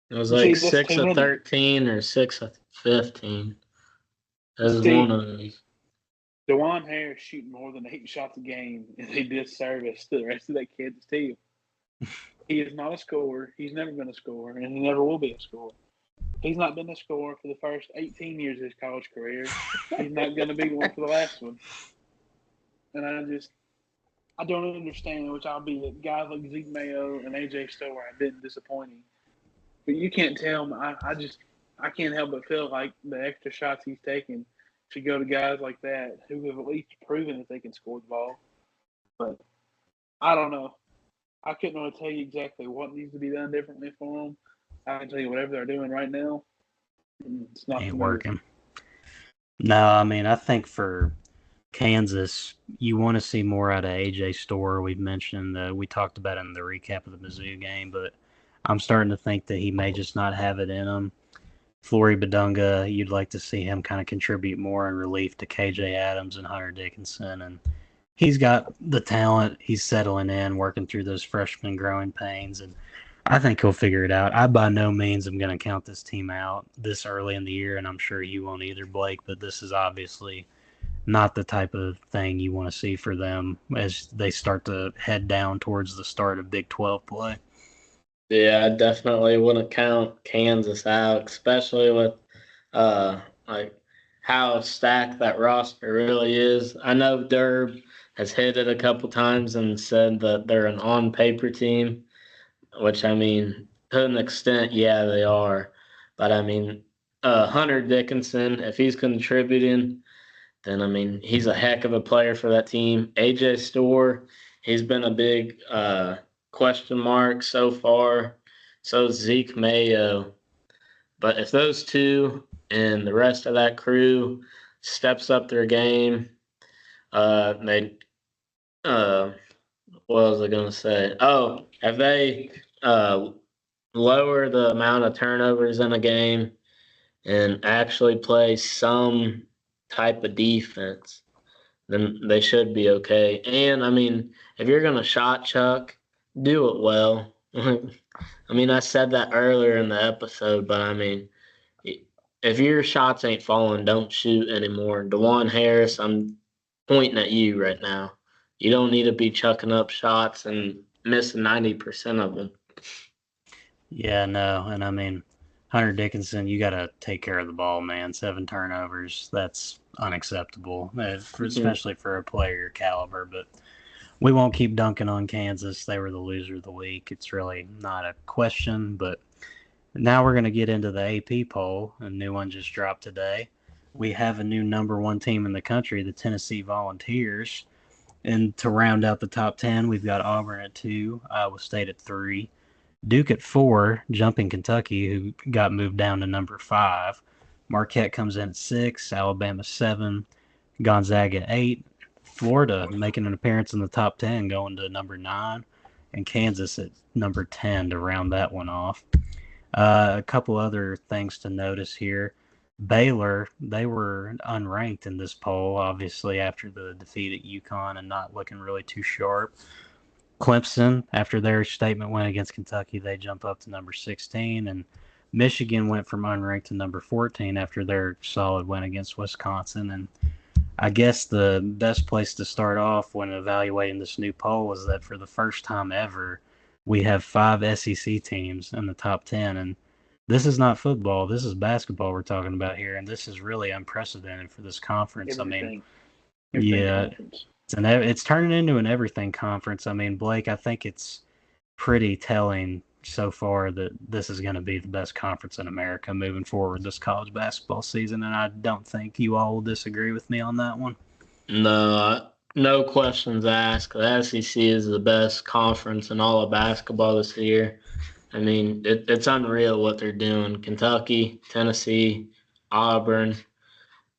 It was like 6 of 13 or 6 of 15. That was one of those. DeJuan Harris shooting more than 8 shots a game is a disservice to the rest of that Kansas team. He is not a scorer. He's never been a scorer, and he never will be a scorer. He's not been a scorer for the first 18 years of his college career. He's not going to be one for the last one. And I don't understand, which I'll be guys like Zeke Mayo and AJ Stower have been disappointing. But you can't tell me. I can't help but feel like the extra shots he's taking should go to guys like that who have at least proven that they can score the ball. But I don't know. I couldn't really tell you exactly what needs to be done differently for them. I can tell you whatever they're doing right now. It's not ain't working. No, I mean, I think for Kansas, you want to see more out of AJ Storer. We've mentioned we talked about it in the recap of the Mizzou game, but I'm starting to think that he may just not have it in him. Flory Badunga, you'd like to see him kind of contribute more in relief to KJ Adams and Hunter Dickinson, and he's got the talent. He's settling in, working through those freshman growing pains, and I think he'll figure it out. I by no means am going to count this team out this early in the year, and I'm sure you won't either, Blake, but this is obviously not the type of thing you want to see for them as they start to head down towards the start of Big 12 play. Yeah, I definitely wouldn't count Kansas out, especially with like how stacked that roster really is. I know Derb has hit it a couple times and said that they're an on-paper team, which I mean, to an extent, yeah, they are. But I mean, Hunter Dickinson, if he's contributing, then I mean, he's a heck of a player for that team. AJ Store, he's been a big question mark so far. So is Zeke Mayo. But if those two and the rest of that crew steps up their game, they what was I gonna say? Oh, if they lower the amount of turnovers in a game and actually play some type of defense, then they should be okay. And I mean, if you're gonna shot chuck, do it well. I mean, I said that earlier in the episode, but I mean, if your shots ain't falling, don't shoot anymore. DeJuan Harris, I'm pointing at you right now. You don't need to be chucking up shots and missing 90% of them. Yeah, no, and I mean, Hunter Dickinson, you got to take care of the ball, man. 7 turnovers, that's unacceptable, especially for a player your caliber. But we won't keep dunking on Kansas. They were the loser of the week. It's really not a question. But now we're going to get into the AP poll. A new one just dropped today. We have a new number 1 team in the country, the Tennessee Volunteers. And to round out the top 10, we've got Auburn at 2, Iowa State at 3, Duke at 4, jumping Kentucky, who got moved down to number 5. Marquette comes in at 6, Alabama 7, Gonzaga at 8, Florida making an appearance in the top 10, going to number 9, and Kansas at number 10 to round that one off. A couple other things to notice here. Baylor, they were unranked in this poll, obviously, after the defeat at UConn and not looking really too sharp. Clemson, after their statement win against Kentucky, they jump up to number 16, and Michigan went from unranked to number 14 after their solid win against Wisconsin. And I guess the best place to start off when evaluating this new poll is that for the first time ever, we have 5 SEC teams in the top 10, and this is not football. This is basketball we're talking about here, and this is really unprecedented for this conference. Everything Yeah, conference. it's turning into an everything conference. I mean, Blake, I think it's pretty telling so far that this is going to be the best conference in America moving forward this college basketball season, and I don't think you all will disagree with me on that one. No, no questions asked. The SEC is the best conference in all of basketball this year. I mean, it's unreal what they're doing. Kentucky, Tennessee, Auburn,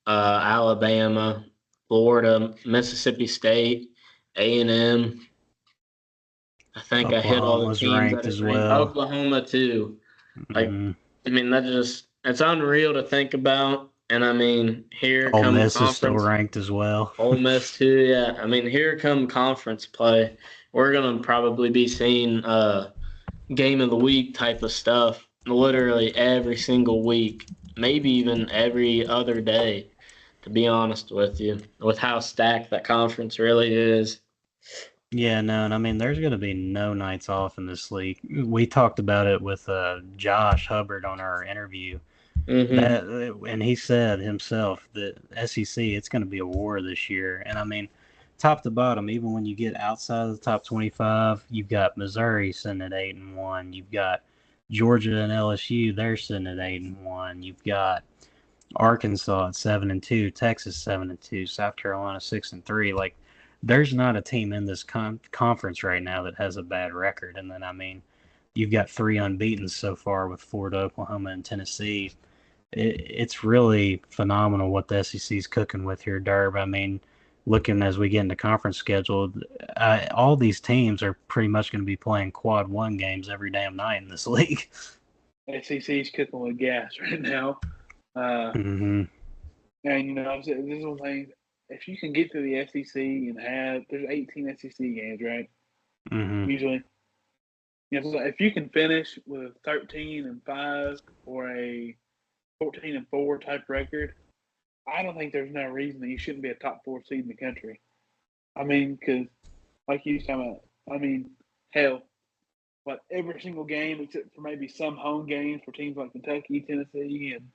Alabama, Florida, Mississippi State, A&M. I think I hit all the Oklahoma's teams ranked that as are ranked. well. Oklahoma too. Like, Mhm. I mean, it's unreal to think about. And I mean, here Ole come Miss is still conference. ranked as well. Ole Miss too, yeah. I mean, here come conference play. We're gonna probably be seeing game of the week type of stuff literally every single week, maybe even every other day. To be honest with you, with how stacked that conference really is. Yeah, no, and I mean, there's going to be no nights off in this league. We talked about it with Josh Hubbard on our interview. Mm-hmm. That and he said himself that SEC, it's going to be a war this year. And I mean, top to bottom, even when you get outside of the top 25, you've got Missouri sitting at 8-1. You've got Georgia and LSU, they're sitting at 8-1. You've got Arkansas at 7-2, Texas 7-2, South Carolina 6-3. Like, there's not a team in this conference right now that has a bad record. And then, I mean, you've got 3 unbeaten so far with Florida, Oklahoma, and Tennessee. It's really phenomenal what the SEC's cooking with here, Derb. I mean, looking as we get into conference schedule, all these teams are pretty much going to be playing quad 1 games every damn night in this league. SEC's cooking with gas right now. Mm-hmm. And, you know, this is one thing. If you can get to the SEC and there's 18 SEC games, right? Mm-hmm. Usually. You know, so if you can finish with a 13-5 or a 14-4 type record, I don't think there's no reason that you shouldn't be a top 4 seed in the country. I mean, because like you talking about, I mean, hell, what every single game except for maybe some home games for teams like Kentucky, Tennessee, and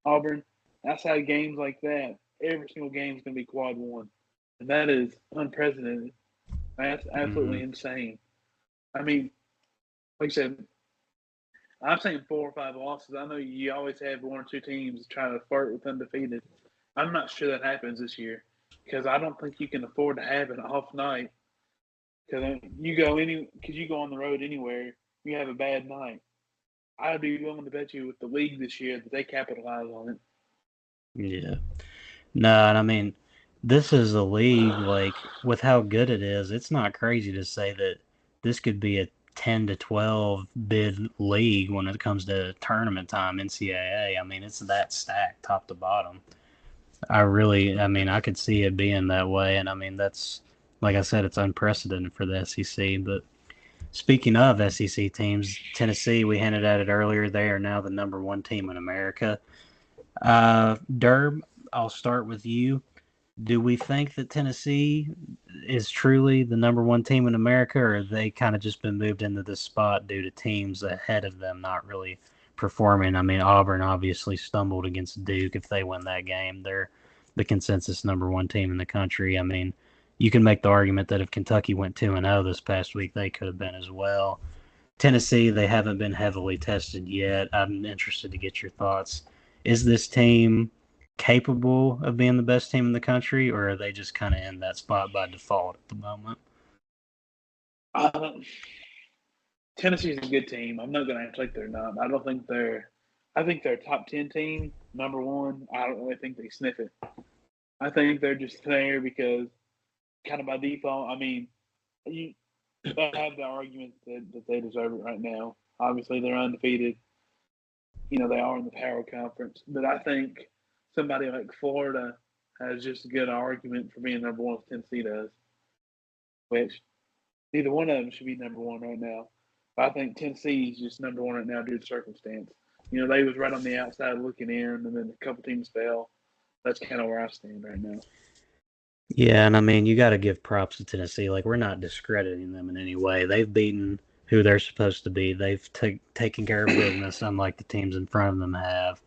Auburn. Outside games like that, every single game is going to be quad one, and that is unprecedented. That's absolutely insane. I mean, like I said, I'm saying 4 or 5 losses. I know you always have 1 or 2 teams trying to flirt with undefeated. I'm not sure that happens this year because I don't think you can afford to have an off night. Because you go on the road anywhere, you have a bad night. I'd be willing to bet you with the league this year that they capitalize on it. Yeah. No, and I mean, this is a league, like, with how good it is, it's not crazy to say that this could be a 10 to 12 bid league when it comes to tournament time, NCAA. I mean, it's that stacked top to bottom. I mean, I could see it being that way, and I mean, that's, like I said, it's unprecedented for the SEC. But speaking of SEC teams, Tennessee, we hinted at it earlier, they are now the #1 team in America. Derb, I'll start with you. Do we think that Tennessee is truly the #1 team in America, or have they kind of just been moved into this spot due to teams ahead of them not really performing? I mean, Auburn obviously stumbled against Duke. If they win that game, they're the consensus #1 team in the country. I mean, you can make the argument that if Kentucky went 2-0 this past week, they could have been as well. Tennessee, they haven't been heavily tested yet. I'm interested to get your thoughts. Is this team capable of being the best team in the country, or are they just kind of in that spot by default at the moment? Tennessee's a good team. I'm not going to act like they're not. I don't think they're. I think they're a top 10 team, #1. I don't really think they sniff it. I think they're just there because, kind of by default. I mean, you have the argument that they deserve it right now. Obviously, they're undefeated. You know, they are in the Power Conference, but I think somebody like Florida has just a good argument for being #1 if Tennessee does. Which either one of them should be #1 right now. But I think Tennessee is just #1 right now due to circumstance. You know, they was right on the outside looking in, and then a couple teams fell. That's kind of where I stand right now. Yeah, and I mean, you got to give props to Tennessee. Like, we're not discrediting them in any way. They've beaten who they're supposed to be. They've taken care of business, unlike the teams in front of them have.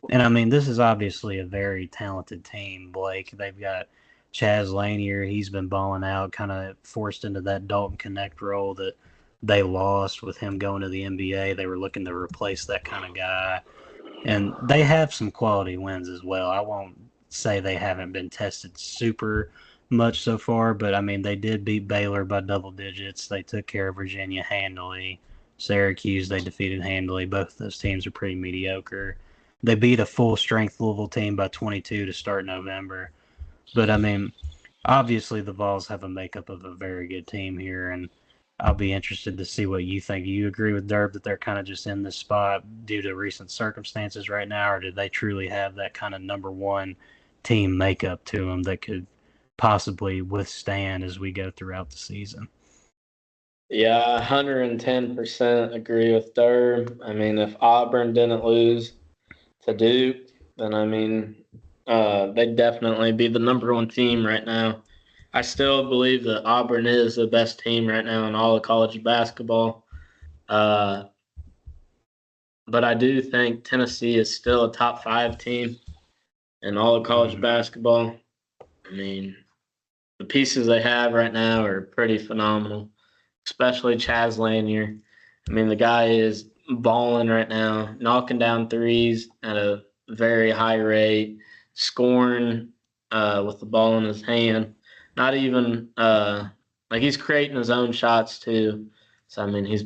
And I mean, this is obviously a very talented team, Blake. They've got Chaz Lanier. He's been balling out, kind of forced into that Dalton Connect role that they lost with him going to the NBA. They were looking to replace that kind of guy. And they have some quality wins as well. I won't say they haven't been tested super much so far, but I mean, they did beat Baylor by double digits. They took care of Virginia handily. Syracuse, they defeated handily. Both of those teams are pretty mediocre. They beat a full strength Louisville team by 22 to start November. But I mean, obviously the Vols have a makeup of a very good team here, and I'll be interested to see what you think. Do you agree with Derb that they're kind of just in this spot due to recent circumstances right now, or did they truly have that kind of #1 team makeup to them that could possibly withstand as we go throughout the season? Yeah, 110% agree with Derb. I mean, if Auburn didn't lose to Duke, then I mean, they'd definitely be the #1 team right now. I still believe that Auburn is the best team right now in all of college basketball. But I do think Tennessee is still a top 5 team in all of college basketball. I mean, the pieces they have right now are pretty phenomenal, especially Chaz Lanier. I mean, the guy is balling right now, knocking down threes at a very high rate, scoring with the ball in his hand. Not even like he's creating his own shots too. So I mean, he's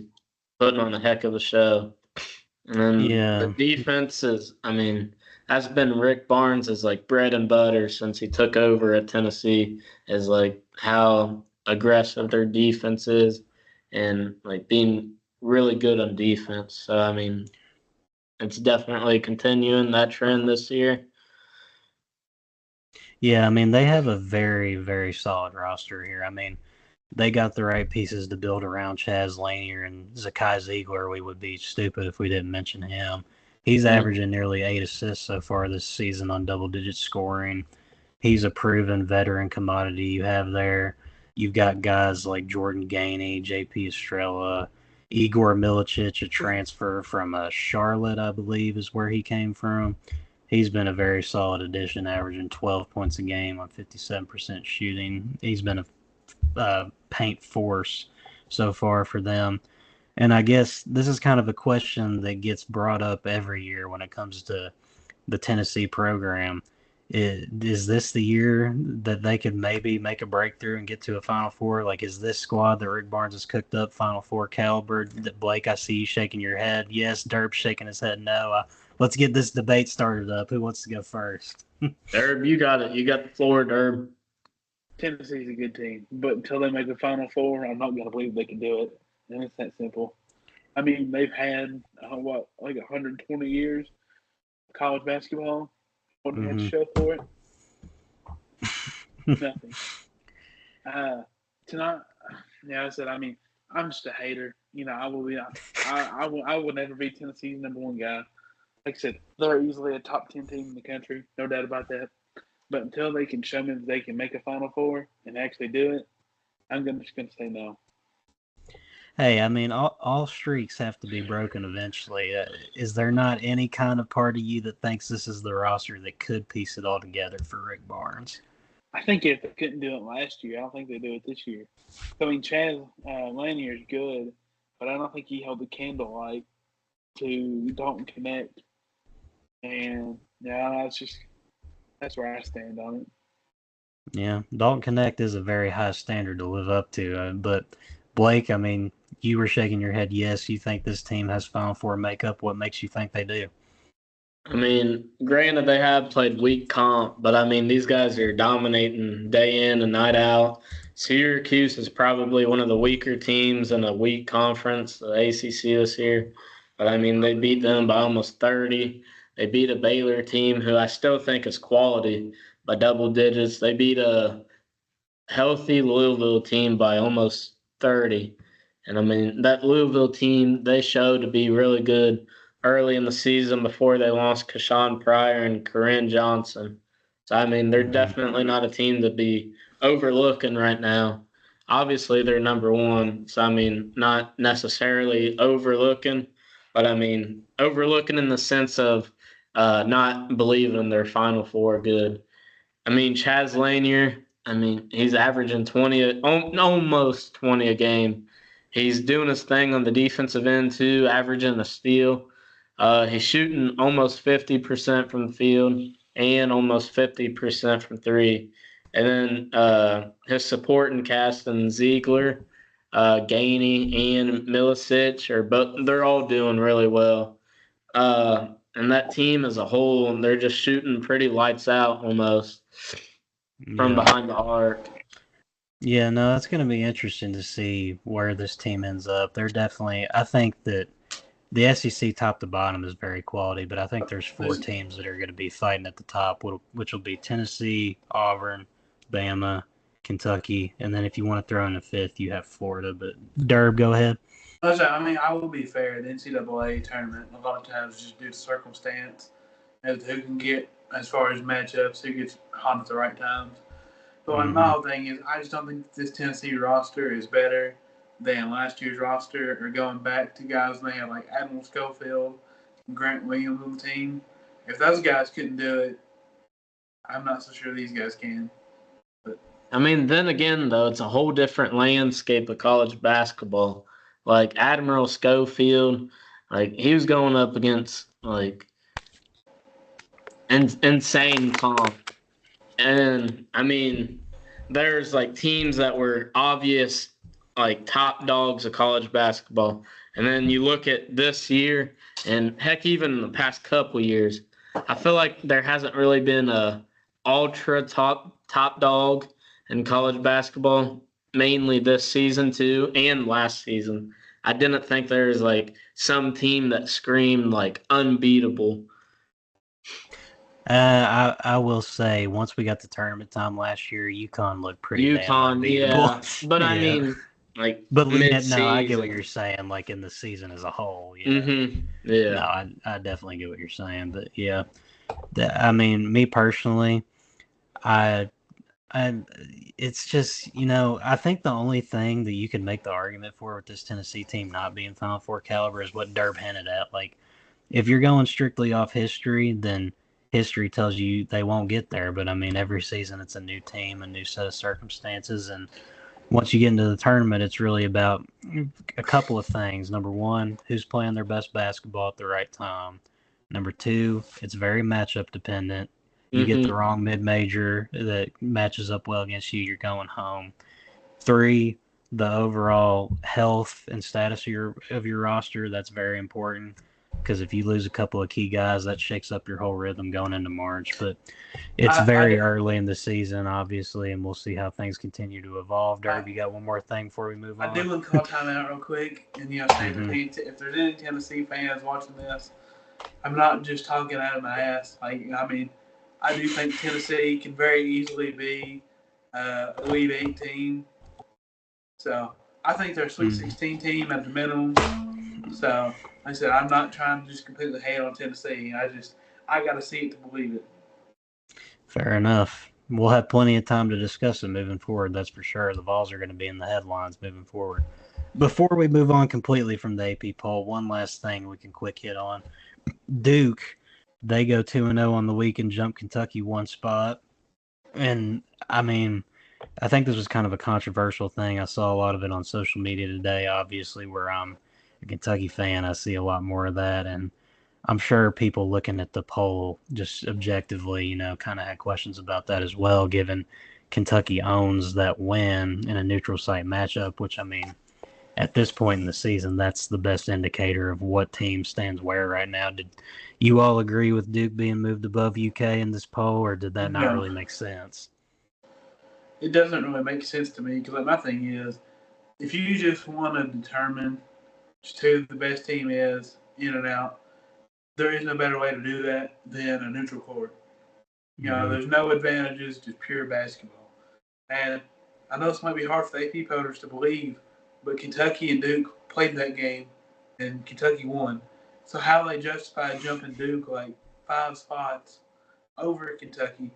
putting on a heck of a show. And then the Yeah, defense is, I mean, that's been Rick Barnes' like bread and butter since he took over at Tennessee, is like how aggressive their defense is and like being really good on defense. So I mean, it's definitely continuing that trend this year. yeah. I mean, they have a very, very solid roster here. I mean, they got the right pieces to build around Chaz Lanier and Zakai Ziegler. We would be stupid if we didn't mention him. He's averaging nearly 8 assists so far this season on double-digit scoring. He's a proven veteran commodity you have there. You've got guys like Jordan Gainey, J.P. Estrella, Igor Milicic, a transfer from Charlotte, I believe, is where he came from. He's been a very solid addition, averaging 12 points a game on 57% shooting. He's been a paint force so far for them. And I guess this is kind of a question that gets brought up every year when it comes to the Tennessee program. Is this the year that they could maybe make a breakthrough and get to a Final Four? Like, is this squad that Rick Barnes has cooked up Final Four caliber? That Blake, I see you shaking your head. Yes, Derb shaking his head. No. Let's get this debate started up. Who wants to go first? Derb, you got it. You got the floor, Derb. Tennessee's a good team, but until they make the Final Four, I'm not going to believe they can do it. And it's that simple. I mean, they've had, like 120 years of college basketball. What do they have to show for it? Nothing. Tonight, I said, I mean, I'm just a hater. I will be. I will never be Tennessee's number one guy. Like I said, they're easily a top 10 team in the country, no doubt about that. But until they can show me that they can make a Final Four and actually do it, I'm just going to say no. Hey, I mean, all streaks have to be broken eventually. Is there not any kind of part of you that thinks this is the roster that could piece it all together for Rick Barnes? I think if they couldn't do it last year, I don't think they do it this year. I mean, Chaz Lanier is good, but I don't think he held the candle to Dalton Connect. And that's where I stand on it. Yeah, Dalton Connect is a very high standard to live up to. But Blake, I mean, you were shaking your head. Yes, you think this team has Final Four makeup. What makes you think they do? I mean, granted, they have played weak comp, but I mean, these guys are dominating day in and night out. Syracuse is probably one of the weaker teams in a weak conference, the ACC this year. But I mean, they beat them by almost 30. They beat a Baylor team who I still think is quality by double digits. They beat a healthy Louisville team by almost 30. And I mean, that Louisville team, they showed to be really good early in the season before they lost Kashawn Pryor and Corinne Johnson. So, I mean, they're definitely not a team to be overlooking right now. Obviously, they're number one. So, I mean, not necessarily overlooking, but I mean, overlooking in the sense of not believing their Final Four good. I mean, Chaz Lanier, I mean, he's averaging 20, almost 20 a game. He's doing his thing on the defensive end, too, averaging a steal. He's shooting almost 50% from the field and almost 50% from three. And then his supporting cast and Ziegler, Gainey, and Milicic, they're all doing really well. And that team as a whole, they're just shooting pretty lights out almost from behind the arc. Yeah, no, it's going to be interesting to see where this team ends up. They're definitely, I think that the SEC top to bottom is very quality, but I think there's 4 teams that are going to be fighting at the top, which will be Tennessee, Auburn, Bama, Kentucky, and then if you want to throw in a 5th, you have Florida. But Derb, go ahead. I mean, I will be fair. The NCAA tournament, a lot of times just due to circumstance, as to who can get as far as matchups, who gets hot at the right times. But my whole thing is, I just don't think this Tennessee roster is better than last year's roster, or going back to guys they had like Admiral Schofield and Grant Williams on the team. If those guys couldn't do it, I'm not so sure these guys can. But I mean, then again, though, it's a whole different landscape of college basketball. Like Admiral Schofield, like he was going up against like insane comp. And I mean, there's like teams that were obvious like top dogs of college basketball. And then you look at this year and heck, even in the past couple years, I feel like there hasn't really been a ultra top dog in college basketball, mainly this season too, and last season. I didn't think there was like some team that screamed like unbeatable. I will say, once we got to tournament time last year, UConn looked pretty damn unbeatable. Yeah. But I mean, like But mid-season. no, I get what you're saying. Like in the season as a whole, yeah. Mm-hmm. Yeah. No, I definitely get what you're saying. But yeah, I mean, me personally, I it's just, I think the only thing that you can make the argument for with this Tennessee team not being Final Four caliber is what Derb hinted at. Like, if you're going strictly off history, then history tells you they won't get there. But I mean, every season it's a new team, a new set of circumstances, and once you get into the tournament, it's really about a couple of things. Number one, who's playing their best basketball at the right time. Number two, it's very matchup dependent. You get the wrong mid-major that matches up well against you, you're going home. Three, the overall health and status of your roster, that's very important. Because if you lose a couple of key guys, that shakes up your whole rhythm going into March. But it's very early in the season, obviously, and we'll see how things continue to evolve. Derby, you got one more thing before we move on? I do want to call timeout real quick. And, if there's any Tennessee fans watching this, I'm not just talking out of my ass. Like, I mean, I do think Tennessee can very easily be a Elite 8 team. So I think they're a Sweet 16 team at the minimum. So like I said, I'm not trying to just completely hate on Tennessee. I got to see it to believe it. Fair enough. We'll have plenty of time to discuss it moving forward, that's for sure. The Vols are going to be in the headlines moving forward. Before we move on completely from the AP poll, one last thing we can quick hit on. Duke, they go 2-0 on the week and jump Kentucky one spot. And, I mean, I think this was kind of a controversial thing. I saw a lot of it on social media today, obviously, where I'm a Kentucky fan. I see a lot more of that. And I'm sure people looking at the poll just objectively, kind of had questions about that as well, given Kentucky owns that win in a neutral site matchup, which, I mean, at this point in the season, that's the best indicator of what team stands where right now. Did you all agree with Duke being moved above UK in this poll, or did that not really make sense? It doesn't really make sense to me because my thing is, if you just want to determine just who the best team is in and out, there is no better way to do that than a neutral court. There's no advantages, just pure basketball. And I know this might be hard for the AP voters to believe, but Kentucky and Duke played that game, and Kentucky won. So how they justify jumping Duke like 5 spots over Kentucky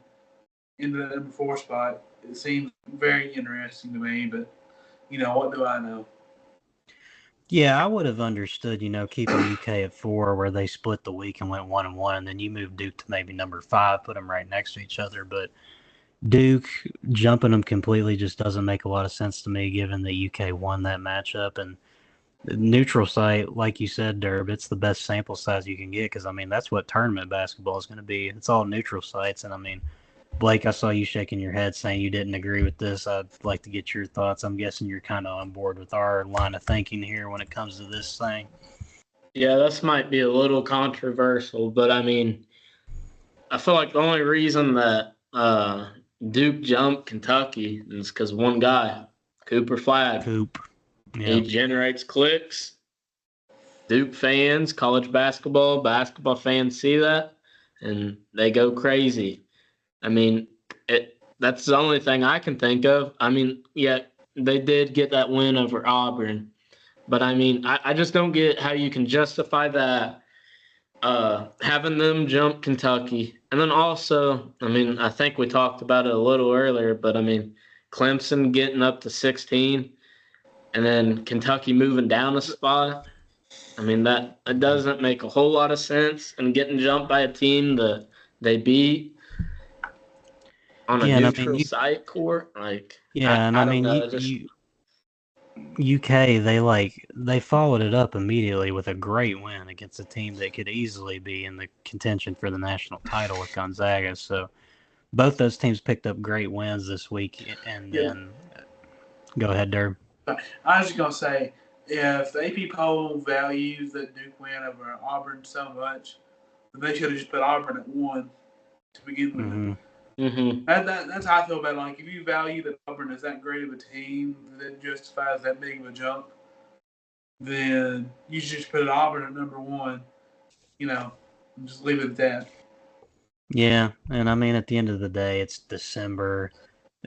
into the number 4 spot, it seems very interesting to me. But, what do I know? Yeah, I would have understood, keeping UK at 4 where they split the week and went 1-1, and then you move Duke to maybe number 5, put them right next to each other. But Duke jumping them completely just doesn't make a lot of sense to me, given that UK won that matchup. And the neutral site, like you said, Derb, it's the best sample size you can get because, I mean, that's what tournament basketball is going to be. It's all neutral sites. And, I mean, Blake, I saw you shaking your head saying you didn't agree with this. I'd like to get your thoughts. I'm guessing you're kind of on board with our line of thinking here when it comes to this thing. Yeah, this might be a little controversial, but, I mean, I feel like the only reason that Duke jumped Kentucky is because one guy, Cooper Flagg. Yeah. He generates clicks. Duke fans, college basketball fans see that, and they go crazy. I mean, that's the only thing I can think of. I mean, yeah, they did get that win over Auburn, but I mean, I just don't get how you can justify that, having them jump Kentucky. And then also, I mean, I think we talked about it a little earlier, but I mean, Clemson getting up to 16 and then Kentucky moving down a spot. I mean, that doesn't make a whole lot of sense. And getting jumped by a team that they beat on a neutral site court, like, yeah, and I mean, UK, they followed it up immediately with a great win against a team that could easily be in the contention for the national title with Gonzaga. So both those teams picked up great wins this week. And then, go ahead, Derb. I was just going to say, if the AP poll values that Duke win over Auburn so much, then they should have just put Auburn at 1 to begin with. That's how I feel about it. Like, if you value that Auburn is that great of a team that justifies that big of a jump, then you should just put Auburn at number 1, and just leave it at that. Yeah, and I mean, at the end of the day, it's December.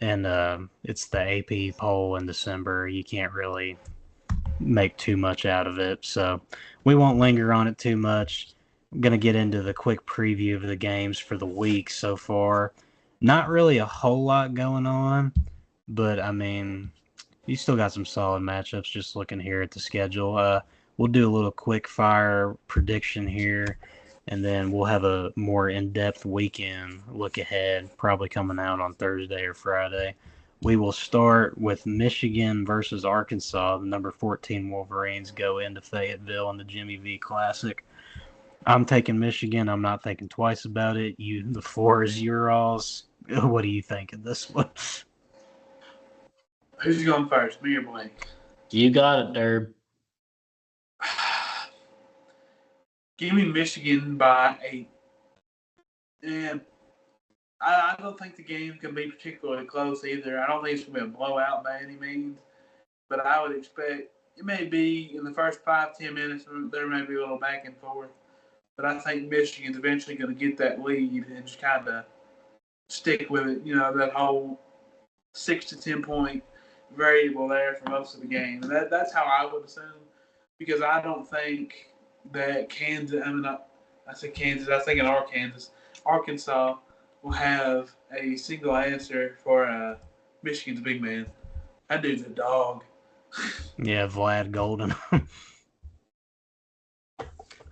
and it's the AP poll in December. You can't really make too much out of it, so we won't linger on it too much. I'm going to get into the quick preview of the games for the week so far. Not really a whole lot going on, but I mean, you still got some solid matchups just looking here at the schedule. We'll do a little quick fire prediction here, and then we'll have a more in-depth weekend look ahead, probably coming out on Thursday or Friday. We will start with Michigan versus Arkansas. The number 14 Wolverines go into Fayetteville in the Jimmy V Classic. I'm taking Michigan. I'm not thinking twice about it. The floor is yours. What do you think of this one? Who's going first, me or Blake? You got it, Derb. Give me Michigan by 8. And I don't think the game can be particularly close either. I don't think it's going to be a blowout by any means. But I would expect it may be in the first 5-10 minutes, there may be a little back and forth. But I think Michigan's eventually going to get that lead and just kind of stick with it. You know, that whole 6 to 10 point variable there for most of the game. And that's how I would assume, because I don't think that Kansas, I said Kansas, I was thinking Arkansas will have a single answer for Michigan's big man. That dude's a dog. Yeah, Vlad Golden.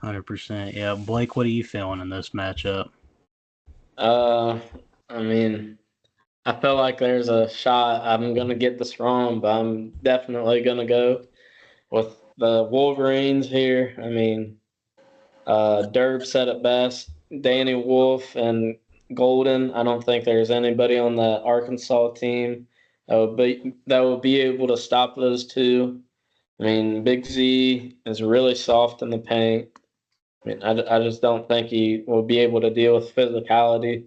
100%. Yeah, Blake, what are you feeling in this matchup? I mean, I feel like there's a shot I'm going to get this wrong, but I'm definitely going to go with the Wolverines here. I mean, Derb said it best. Danny Wolf and Golden. I don't think there's anybody on the Arkansas team that would be able to stop those two. I mean, Big Z is really soft in the paint. I mean, I just don't think he will be able to deal with physicality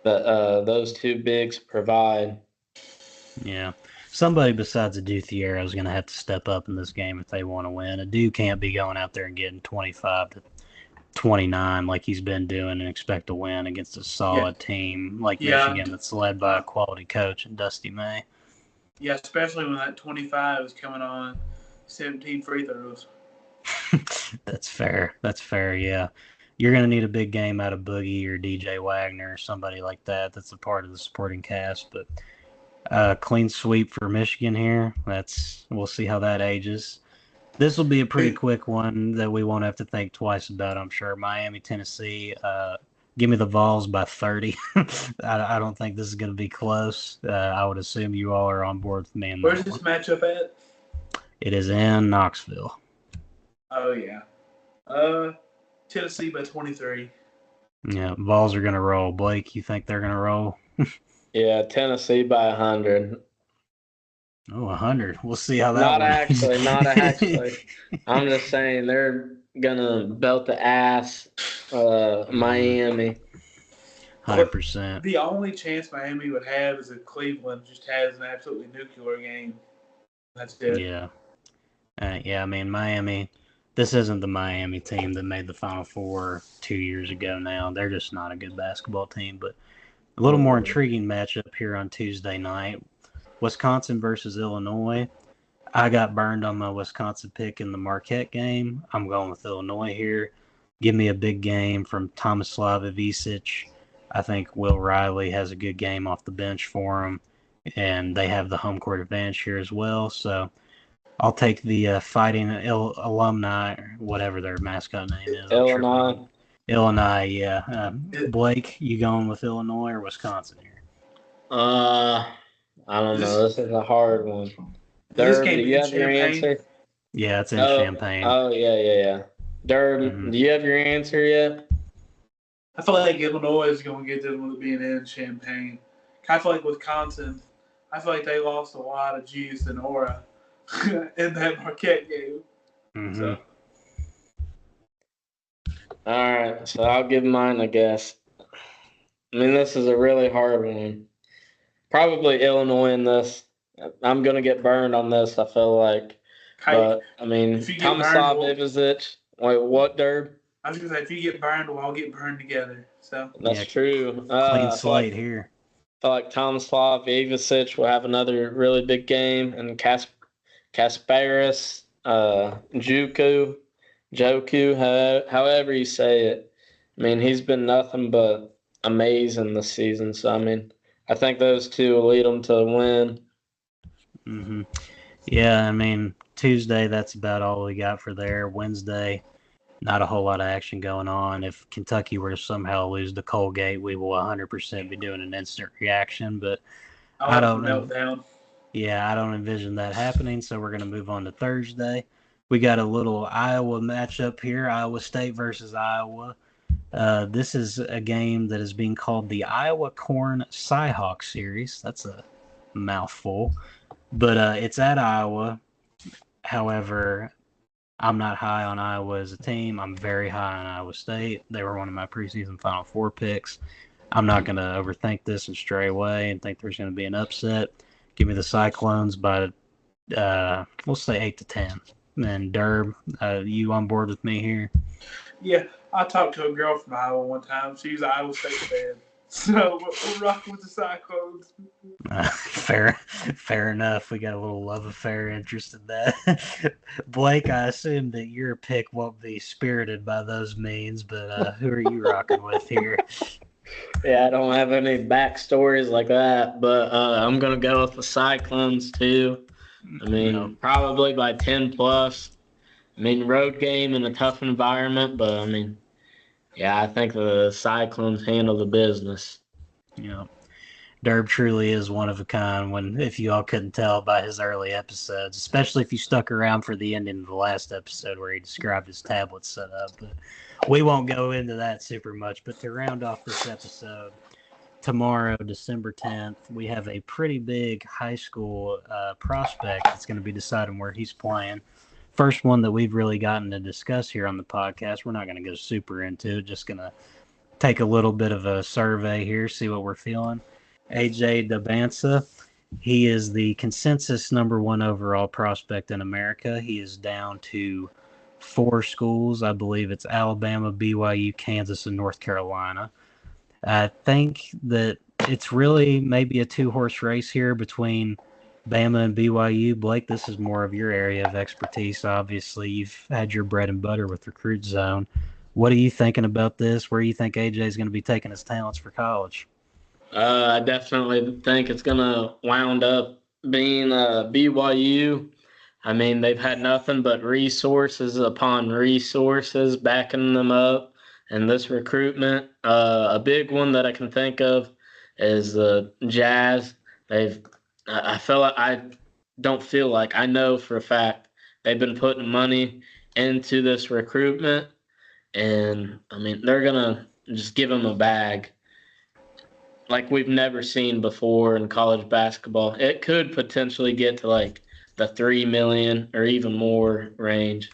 that those two bigs provide. Yeah. Somebody besides Adu Thierry is going to have to step up in this game if they want to win. Adu can't be going out there and getting 25 to 29 like he's been doing and expect to win against a solid team like Michigan that's led by a quality coach and Dusty May. Yeah, especially when that 25 is coming on 17 free throws. That's fair. That's fair, yeah. You're going to need a big game out of Boogie or DJ Wagner or somebody like that that's a part of the supporting cast. But clean sweep for Michigan here. We'll see how that ages. This will be a pretty quick one that we won't have to think twice about, I'm sure. Miami, Tennessee. Give me the Vols by 30. I don't think this is going to be close. I would assume you all are on board with me. Where's this matchup at? It is in Knoxville. Oh, yeah. Tennessee by 23. Yeah, Vols are going to roll. Blake, you think they're going to roll? Yeah, Tennessee by 100. Oh, 100. We'll see how that Not actually. I'm just saying they're going to belt the ass Miami. 100%. The only chance Miami would have is if Cleveland just has an absolutely nuclear game. That's it. Yeah. Yeah, I mean, Miami, this isn't the Miami team that made the Final Four 2 years ago now. They're just not a good basketball team. But a little more intriguing matchup here on Tuesday night. Wisconsin versus Illinois. I got burned on my Wisconsin pick in the Marquette game. I'm going with Illinois here. Give me a big game from Tomislav Ivicic. I think Will Riley has a good game off the bench for him, and they have the home court advantage here as well. So I'll take the Fighting Alumni, or whatever their mascot name is. Illinois, yeah. Blake, you going with Illinois or Wisconsin here? I don't know. This is a hard one. This game, do you have your answer? Yeah, it's in Champaign. Oh, yeah. Derb, do you have your answer yet? I feel like Illinois is going to get them with it being in Champaign. I feel like Wisconsin, I feel like they lost a lot of juice and aura in that Marquette game. Mm-hmm. So. All right, so I'll give mine a guess. I mean, this is a really hard one. Probably Illinois in this. I'm going to get burned on this, I feel like. But, I mean, Tomislav Ivicic. Wait, what, Derb? I was going to say, if you get burned, we'll all get burned together. So That's true. Clean slate here. I feel like Tomislav Ivicic will have another really big game, and Kasparis, Joku, however you say it. I mean, he's been nothing but amazing this season. So, I mean, I think those two will lead them to a win. Mm-hmm. Yeah, I mean, Tuesday, that's about all we got for there. Wednesday, not a whole lot of action going on. If Kentucky were to somehow lose to Colgate, we will 100% be doing an instant reaction. But I don't know. Yeah, I don't envision that happening, so we're going to move on to Thursday. We got a little Iowa matchup here, Iowa State versus Iowa. This is a game that is being called the Iowa Corn Cyhawk Series. That's a mouthful. But it's at Iowa. However, I'm not high on Iowa as a team. I'm very high on Iowa State. They were one of my preseason Final Four picks. I'm not going to overthink this and stray away and think there's going to be an upset. Give me the Cyclones by, we'll say 8-10. And Derb, you on board with me here? Yeah, I talked to a girl from Iowa one time. She's an Iowa State fan. So we're rocking with the Cyclones. Fair enough. We got a little love affair interest in that. Blake, I assume that your pick won't be spirited by those means, but who are you rocking with here? Yeah, I don't have any backstories like that, but I'm going to go with the Cyclones too. I mean, probably by 10 plus. I mean, road game in a tough environment, but I mean, yeah, I think the Cyclones handle the business. Derb truly is one of a kind if you all couldn't tell by his early episodes, especially if you stuck around for the ending of the last episode where he described his tablet setup. But we won't go into that super much. But to round off this episode, tomorrow, December 10th, we have a pretty big high school prospect that's going to be deciding where he's playing. First one that we've really gotten to discuss here on the podcast. We're not going to go super into it, just going to take a little bit of a survey here, see what we're feeling. AJ Dybantsa, he is the consensus number one overall prospect in America. He is down to 4 schools. I believe it's Alabama, BYU, Kansas, and North Carolina. I think that it's really maybe a 2-horse race here between Bama and BYU. Blake, this is more of your area of expertise. Obviously, you've had your bread and butter with Recruit Zone. What are you thinking about this? Where do you think AJ is going to be taking his talents for college? I definitely think it's going to wound up being BYU. I mean, they've had nothing but resources upon resources backing them up. And this recruitment, a big one that I can think of is the Jazz. I don't feel like, I know for a fact they've been putting money into this recruitment. And, I mean, they're going to just give them a bag like we've never seen before in college basketball. It could potentially get to like the $3 million or even more range.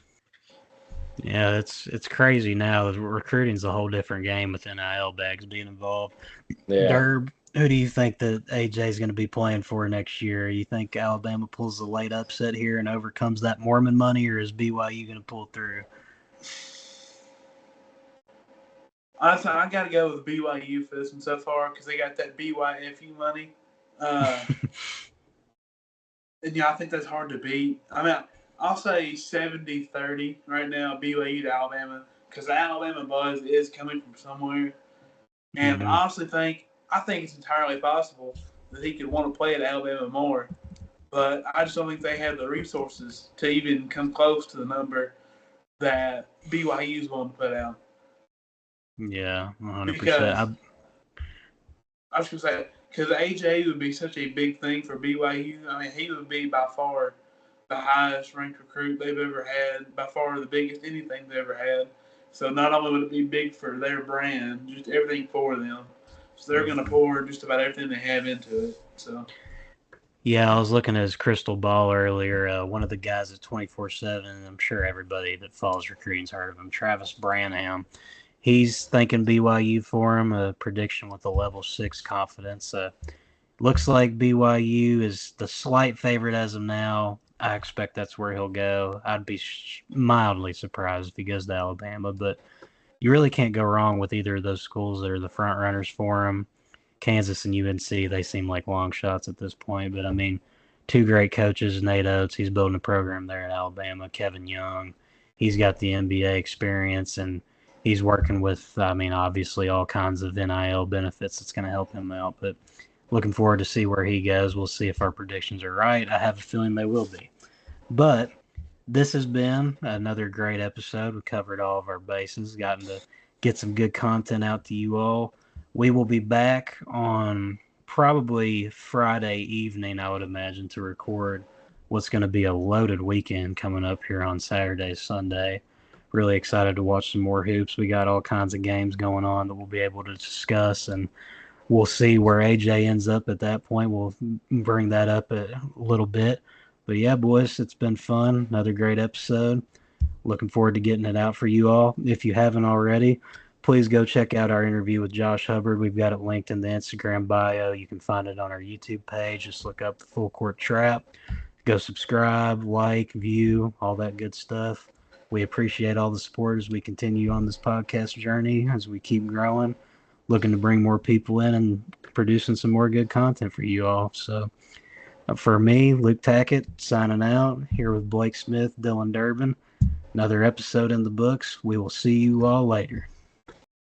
Yeah, it's crazy now. Recruiting's a whole different game with NIL bags being involved. Yeah. Derb, who do you think that AJ is going to be playing for next year? You think Alabama pulls the late upset here and overcomes that Mormon money, or is BYU going to pull through? Honestly, I got to go with BYU for this one so far because they got that BYFU money. And, I think that's hard to beat. I mean, I'll say 70-30 right now, BYU to Alabama, because the Alabama buzz is coming from somewhere. And I honestly think it's entirely possible that he could want to play at Alabama more. But I just don't think they have the resources to even come close to the number that BYU is willing to put out. Yeah, 100%. Because I was going to say, because AJ would be such a big thing for BYU. I mean, he would be by far the highest ranked recruit they've ever had, by far the biggest anything they've ever had. So not only would it be big for their brand, just everything for them. So they're going to pour just about everything they have into it. So. Yeah, I was looking at his crystal ball earlier. One of the guys at 24/7, I'm sure everybody that follows recruiting's heard of him, Travis Branham. He's thinking BYU for him, a prediction with a level 6 confidence. Looks like BYU is the slight favorite as of now. I expect that's where he'll go. I'd be mildly surprised if he goes to Alabama, but you really can't go wrong with either of those schools that are the front runners for him. Kansas and UNC, they seem like long shots at this point. But, I mean, two great coaches, Nate Oates, he's building a program there at Alabama, Kevin Young, he's got the NBA experience, and he's working with, I mean, obviously all kinds of NIL benefits that's going to help him out. But looking forward to see where he goes. We'll see if our predictions are right. I have a feeling they will be. But this has been another great episode. We covered all of our bases, gotten to get some good content out to you all. We will be back on probably Friday evening, I would imagine, to record what's going to be a loaded weekend coming up here on Saturday, Sunday. Really excited to watch some more hoops. We got all kinds of games going on that we'll be able to discuss, and we'll see where AJ ends up at that point. We'll bring that up a little bit. But yeah, boys, it's been fun. Another great episode. Looking forward to getting it out for you all. If you haven't already, please go check out our interview with Josh Hubbard. We've got it linked in the Instagram bio. You can find it on our YouTube page. Just look up the Full Court Trap. Go subscribe, like, view, all that good stuff. We appreciate all the support as we continue on this podcast journey, as we keep growing, looking to bring more people in and producing some more good content for you all. So for me, Luke Tackett, signing out here with Blake Smith, Dylan Durbin. Another episode in the books. We will see you all later.